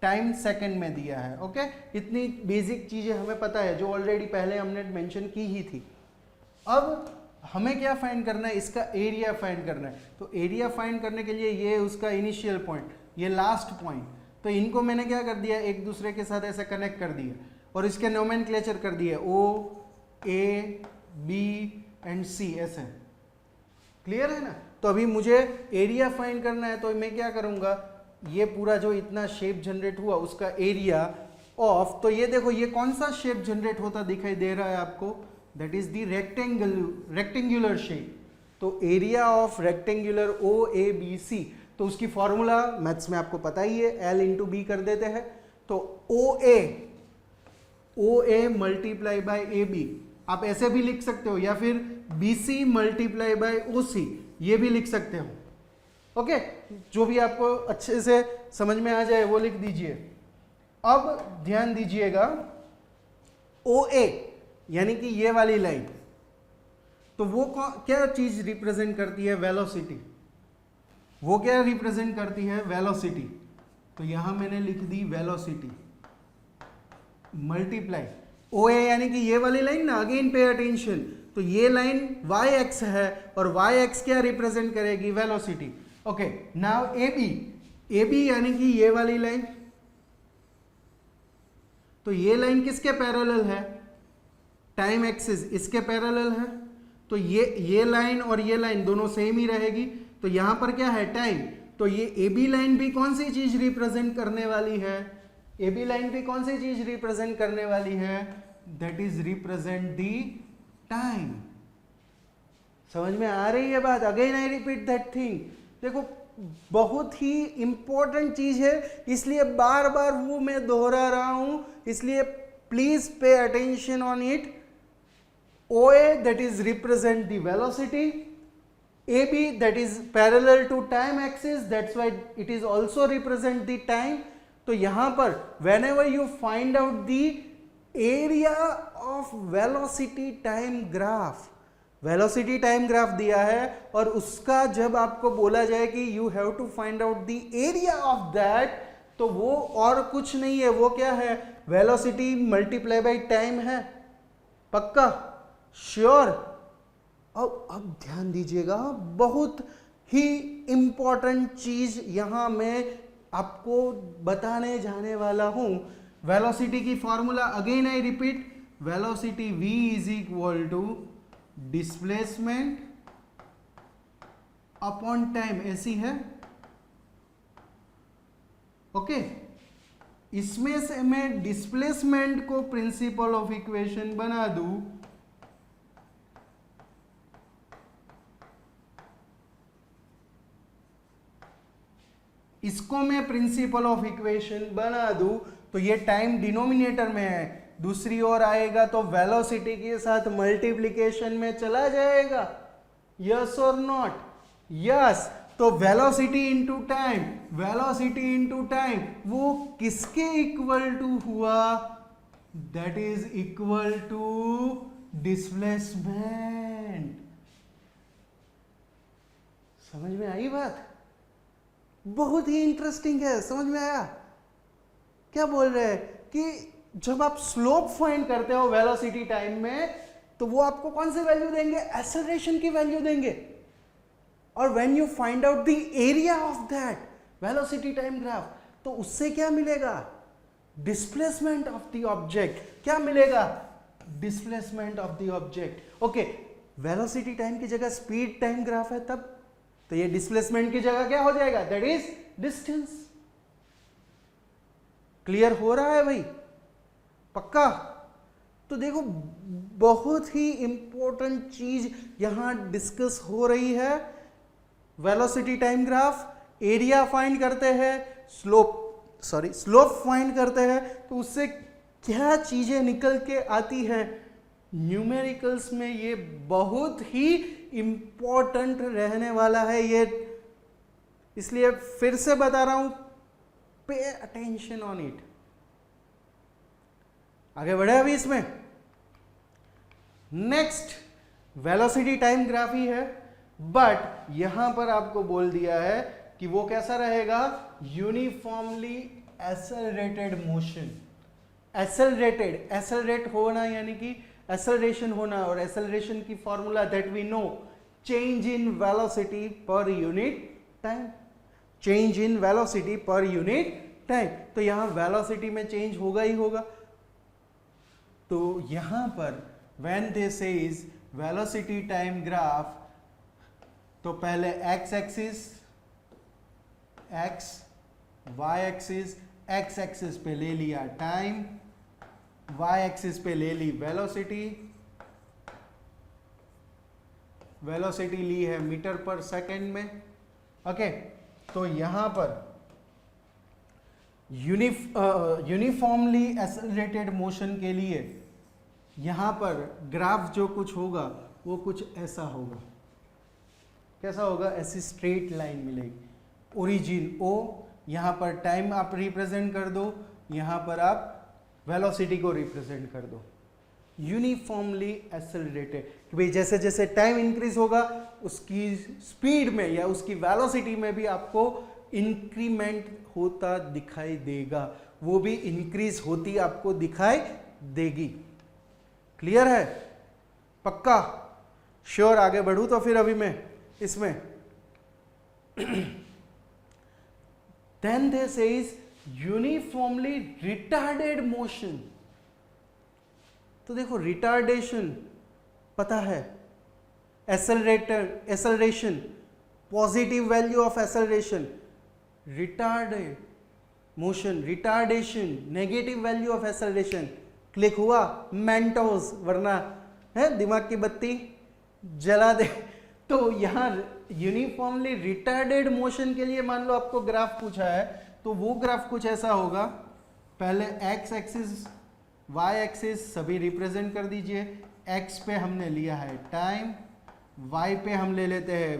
Speaker 1: टाइम सेकंड में दिया है, ओके। इतनी बेसिक चीजें हमें पता है, जो ऑलरेडी पहले हमने मेंशन की ही थी। अब हमें क्या फाइंड करना है, इसका एरिया फाइंड करना है। तो एरिया फाइंड करने के लिए ये उसका इनिशियल पॉइंट, ये लास्ट पॉइंट, तो इनको मैंने क्या कर दिया, एक दूसरे के साथ ऐसे कनेक्ट कर दिया और इसके नोमेनक्लेचर कर दिया, O, A, B and C, ऐसे। क्लियर है ना? तो अभी मुझे एरिया फाइंड करना है, तो मैं क्या करूंगा, ये पूरा जो इतना शेप जनरेट हुआ उसका एरिया ऑफ, तो ये देखो ये कौन सा शेप जनरेट होता दिखाई दे रहा है आपको, that is the rectangular shape. तो एरिया ऑफ रेक्टेंगुलर OABC, तो उसकी फॉर्मूला मैथ्स में आपको पता ही है, L इंटू B कर देते हैं। तो OA मल्टीप्लाई बाय AB, आप ऐसे भी लिख सकते हो, या फिर BC मल्टीप्लाई बाय OC, ये भी लिख सकते हो, ओके। जो भी आपको अच्छे से समझ में आ जाए वो लिख दीजिए। अब ध्यान दीजिएगा, OA यानी कि ये वाली लाइन, तो वो क्या चीज रिप्रेजेंट करती है, वेलोसिटी। वो क्या रिप्रेजेंट करती है, वेलोसिटी। तो यहां मैंने लिख दी वेलोसिटी मल्टीप्लाई OA यानी कि ये वाली लाइन ना, अगेन पे अटेंशन, तो ये लाइन y एक्स है और y एक्स क्या रिप्रेजेंट करेगी, वेलोसिटी, ओके। नाउ AB यानी कि ये वाली लाइन, तो ये लाइन किसके पैरेलल है, टाइम एक्सिस इसके पैरेलल है। तो ये लाइन और ये लाइन दोनों सेम ही रहेगी, तो यहां पर क्या है, टाइम। तो ये AB लाइन भी कौन सी चीज रिप्रेजेंट करने वाली है, AB लाइन भी कौन सी चीज रिप्रेजेंट करने वाली है, that is represent the time. समझ में आ रही है बात? Again I repeat that thing. देखो बहुत ही इंपॉर्टेंट चीज है, इसलिए बार बार वो मैं दोहरा रहा हूं, इसलिए please pay attention on it. OA that is represent the velocity, AB that is parallel to time axis, that's why it is also represent the time. तो यहां पर whenever you find out the area of velocity time graph, velocity time graph दिया है और उसका जब आपको बोला जाए कि you have to find out the area of that, तो वो और कुछ नहीं है, वो क्या है, velocity multiply by time है, पक्का, श्योर। अब ध्यान दीजिएगा, बहुत ही इंपॉर्टेंट चीज यहां मैं आपको बताने जाने वाला हूं। वेलोसिटी की formula again I repeat, velocity v is equal to displacement upon time, ऐसी है, ओके। इसमें से मैं डिस्प्लेसमेंट को प्रिंसिपल ऑफ इक्वेशन बना दूं, इसको मैं प्रिंसिपल ऑफ इक्वेशन बना दूं, तो ये टाइम डिनोमिनेटर में है, दूसरी ओर आएगा तो वेलोसिटी के साथ मल्टीप्लिकेशन में चला जाएगा, यस और नॉट, यस। तो velocity into time, velocity into time वो किसके इक्वल टू हुआ, that is equal to displacement. समझ में आई बात? बहुत ही इंटरेस्टिंग है, समझ में आया? क्या बोल रहे हैं कि जब आप स्लोप फाइंड करते हो वेलोसिटी टाइम में, तो वो आपको कौन सी वैल्यू देंगे? एक्सेलरेशन की वैल्यू देंगे। और when you find out the area of that velocity time graph, तो उससे क्या मिलेगा? Displacement of the object. क्या मिलेगा? Displacement of the object. Okay, velocity time की जगह स्पीड टाइम ग्राफ है तब, तो ये डिस्प्लेसमेंट की जगह क्या हो जाएगा? That is distance. क्लियर हो रहा है भाई? पक्का? तो देखो बहुत ही इंपॉर्टेंट चीज यहां डिस्कस हो रही है। Velocity time graph, area find करते हैं, स्लोप फाइंड करते हैं, तो उससे क्या चीजें निकल के आती है न्यूमेरिकल्स में, ये बहुत ही इंपॉर्टेंट रहने वाला है ये। इसलिए फिर से बता रहा हूं, पे अटेंशन ऑन इट। आगे बढ़े अभी इसमें। नेक्स्ट वेलोसिटी टाइम ग्राफ ही है, बट यहां पर आपको बोल दिया है कि वो कैसा रहेगा? Uniformly accelerated motion. एक्सेलरेट होना यानी कि एक्सेलरेशन होना, और एक्सेलरेशन की formula that we know, change in velocity per unit time. Change in velocity per unit time, तो यहां वेलोसिटी में चेंज होगा ही होगा। तो यहां पर when this is velocity time graph, तो पहले एक्स एक्सिस, वाई एक्सिस पे ले लिया टाइम, वाई एक्सिस पे ले ली वेलोसिटी ली है मीटर पर सेकेंड में। ओके, तो यहां पर यूनिफॉर्मली एक्सेलरेटेड मोशन के लिए यहां पर ग्राफ जो कुछ होगा वो कुछ ऐसा होगा। कैसा होगा? ऐसी स्ट्रेट लाइन मिलेगी, ओरिजिन ओ, यहां पर टाइम आप रिप्रेजेंट कर दो, यहां पर आप वेलोसिटी को रिप्रेजेंट कर दो। यूनिफॉर्मली एक्सेलरेटेड कि भाई जैसे जैसे टाइम इंक्रीज होगा उसकी स्पीड में या उसकी वेलोसिटी में भी आपको इंक्रीमेंट होता दिखाई देगा, वो भी इंक्रीज होती आपको दिखाई देगी। क्लियर है? पक्का? श्योर? आगे बढ़ूं तो फिर अभी मैं इसमें then this is uniformली रिटार्डेड मोशन। तो देखो रिटार्डेशन पता है, acceleration, positive value of acceleration, retarded motion, retardation, negative value of acceleration. Click हुआ? मेंटोस, वरना है दिमाग की बत्ती जला दे। तो यहां यूनिफॉर्मली रिटार्डेड मोशन के लिए मान लो आपको ग्राफ पूछा है, तो वो ग्राफ कुछ ऐसा होगा। पहले एक्स एक्सिस, वाई एक्सिस सभी रिप्रेजेंट कर दीजिए। एक्स पे हमने लिया है टाइम, वाई पे हम ले लेते हैं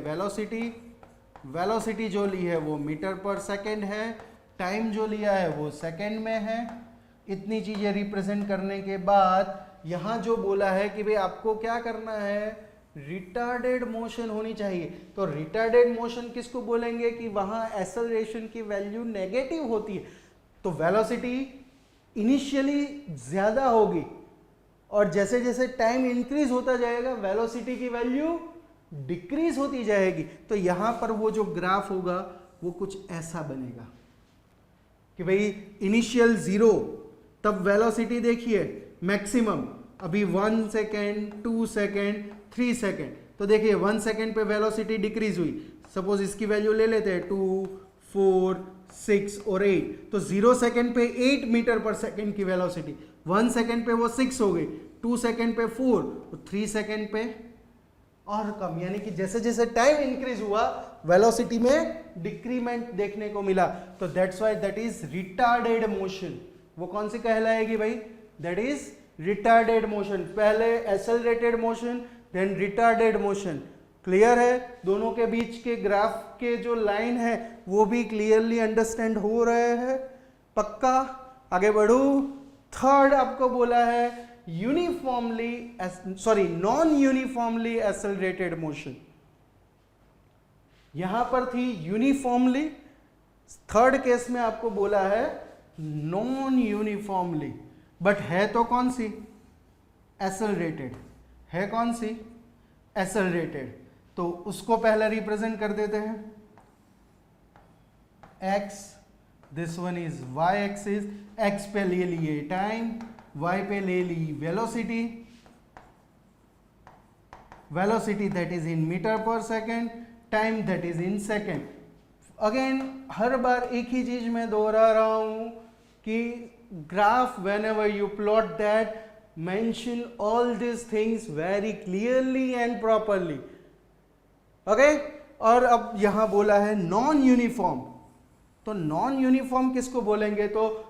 Speaker 1: वेलोसिटी जो ली है वो मीटर पर सेकेंड है, टाइम जो लिया है वो सेकेंड में है। इतनी चीजें रिप्रेजेंट करने के बाद यहां जो बोला है कि भाई आपको क्या करना है, रिटार्डेड मोशन होनी चाहिए। तो रिटार्डेड मोशन किसको बोलेंगे? कि वहां एक्सेलरेशन की वैल्यू नेगेटिव होती है, तो वेलोसिटी इनिशियली ज्यादा होगी और जैसे जैसे टाइम इंक्रीज होता जाएगा वेलोसिटी की वैल्यू डिक्रीज होती जाएगी। तो यहां पर वो जो ग्राफ होगा वो कुछ ऐसा बनेगा कि भाई इनिशियल 0, तब वेलोसिटी देखिए मैक्सिमम, अभी 1 सेकेंड, 2 सेकेंड, 3 सेकेंड, तो देखिए 1 सेकेंड पे वेलोसिटी डिक्रीज हुई। सपोज इसकी वैल्यू ले लेते हैं 2, 4, 6 और 8, तो 0 सेकेंड पे 8 मीटर पर सेकेंड की वेलोसिटी, 1 सेकेंड पे वो 6 हो गई, 2 सेकेंड पे 4, और 3 सेकेंड पे और कम। यानी कि जैसे जैसे टाइम इंक्रीज हुआ वेलोसिटी में डिक्रीमेंट देखने को मिला। तो that's why that is retarded motion. वो कौन सी कहलाएगी भाई? That is retarded motion. पहले accelerated motion, then retarded motion. Clear है? दोनों के बीच के ग्राफ के जो लाइन है वो भी क्लियरली अंडरस्टैंड हो रहे हैं? पक्का? आगे बढ़ू? थर्ड आपको बोला है नॉन यूनिफॉर्मली एक्सेलरेटेड मोशन। यहां पर थी यूनिफॉर्मली, थर्ड केस में आपको बोला है नॉन यूनिफॉर्मली, बट है तो कौन सी? एक्सेलरेटेड है। कौन सी? एक्सेलरेटेड। तो उसको पहले रिप्रेजेंट कर देते हैं x, this one is y axis, x पे ले लिए टाइम, y पे ले ली velocity, velocity that is in metre per second, time that is in second. Again हर बार एक ही चीज मैं दोहरा रहा हूं कि graph whenever you plot that mention all these things very clearly and properly, okay. और अब यहां बोला है नॉन यूनिफॉर्म, तो नॉन यूनिफॉर्म किसको बोलेंगे? तो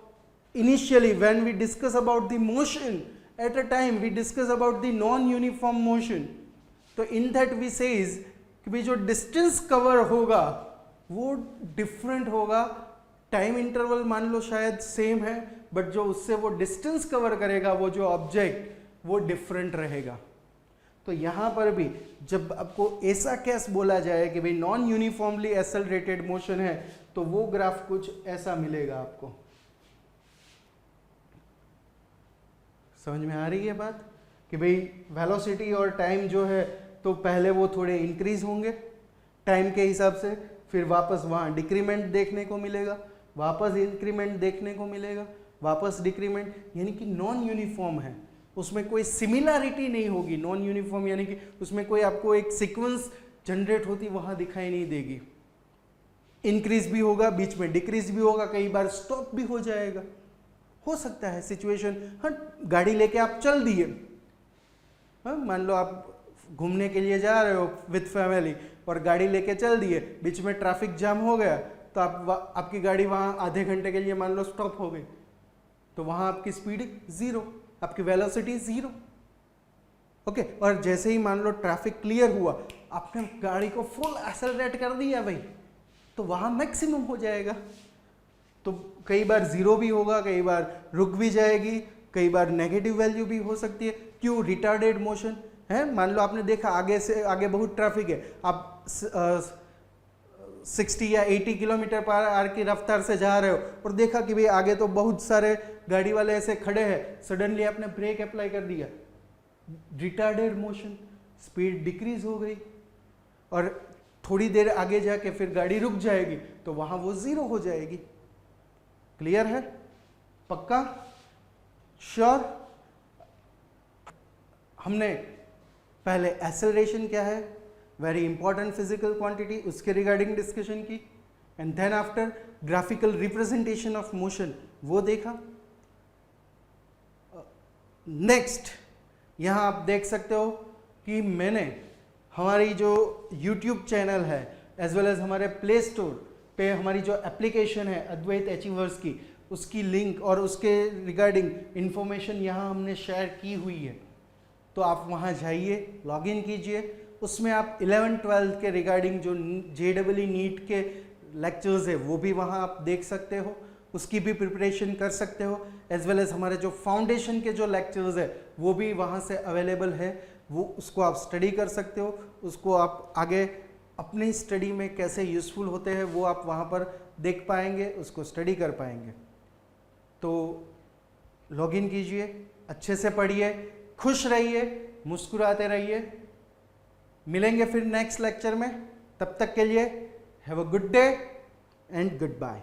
Speaker 1: initially when we discuss about the motion at a time we discuss about the non uniform motion, तो इन दैट वी सेज कि भाई जो डिस्टेंस कवर होगा वो डिफरेंट होगा, टाइम इंटरवल मान लो शायद सेम है, बट जो उससे वो डिस्टेंस कवर करेगा वो जो ऑब्जेक्ट वो डिफरेंट रहेगा। तो यहां पर भी जब आपको ऐसा केस बोला जाए कि भाई नॉन यूनिफॉर्मली एक्सेलरेटेड मोशन है, तो वो ग्राफ कुछ ऐसा मिलेगा आपको। समझ में आ रही है बात कि भाई वेलोसिटी और टाइम जो है तो पहले वो थोड़े इंक्रीज होंगे टाइम के हिसाब से, फिर वापस वहां डिक्रीमेंट देखने को मिलेगा, वापस इंक्रीमेंट देखने को मिलेगा, वापस डिक्रीमेंट, यानी कि नॉन यूनिफॉर्म है, उसमें कोई सिमिलैरिटी नहीं होगी। नॉन यूनिफॉर्म यानी कि उसमें कोई आपको एक सीक्वेंस जनरेट होती वहां दिखाई नहीं देगी। इंक्रीज भी होगा, बीच में डिक्रीज भी होगा, कई बार स्टॉप भी हो जाएगा, हो सकता है सिचुएशन। हाँ, गाड़ी लेके आप चल दिए, हाँ, मान लो आप घूमने के लिए जा रहे हो विथ फैमिली और गाड़ी लेके चल दिए, बीच में ट्रैफिक जाम हो गया, तो आपकी गाड़ी वहां आधे घंटे के लिए मान लो स्टॉप हो गई, तो वहां आपकी स्पीड 0, आपकी वेलोसिटी 0, ओके। और जैसे ही मान लो ट्रैफिक क्लियर हुआ, आपने गाड़ी को फुल एक्सेलरेट कर दिया भाई, तो वहां मैक्सिमम हो जाएगा। तो कई बार 0 भी होगा, कई बार रुक भी जाएगी, कई बार नेगेटिव वैल्यू भी हो सकती है। क्यों? रिटार्डेड मोशन है। मान लो आपने देखा आगे से आगे बहुत ट्रैफिक है, आप 60 या 80 किलोमीटर पर आवर की रफ्तार से जा रहे हो और देखा कि भाई आगे तो बहुत सारे गाड़ी वाले ऐसे खड़े हैं, सडनली आपने ब्रेक अप्लाई कर दिया, रिटार्डेड मोशन, स्पीड डिक्रीज हो गई और थोड़ी देर आगे जाके फिर गाड़ी रुक जाएगी, तो वहां वो 0 हो जाएगी। क्लियर है? पक्का? श्योर? हमने पहले एक्सेलरेशन क्या है, वेरी इंपॉर्टेंट फिजिकल क्वांटिटी, उसके रिगार्डिंग डिस्कशन की, and then after graphical representation of motion वो देखा। नेक्स्ट यहां आप देख सकते हो कि मैंने हमारी जो YouTube चैनल है एज वेल एज हमारे प्ले स्टोर पे हमारी जो एप्लीकेशन है अद्वैत अचीवर्स की, उसकी लिंक और उसके रिगार्डिंग इंफॉर्मेशन यहाँ हमने शेयर की हुई है। तो आप वहाँ जाइए, लॉगिन कीजिए, उसमें आप 11-12 के रिगार्डिंग जो JEE नीट के लेक्चर्स है वो भी वहाँ आप देख सकते हो, उसकी भी प्रिपरेशन कर सकते हो, एज वेल एज हमारे जो फाउंडेशन के जो लेक्चर्स है वो भी वहाँ से अवेलेबल है, वो उसको आप स्टडी कर सकते हो, उसको आप आगे अपनी स्टडी में कैसे यूज़फुल होते हैं वो आप वहाँ पर देख पाएंगे, उसको स्टडी कर पाएंगे। तो लॉगिन कीजिए, अच्छे से पढ़िए, खुश रहिए, मुस्कुराते रहिए। मिलेंगे फिर नेक्स्ट लेक्चर में, तब तक के लिए have a good day and good bye.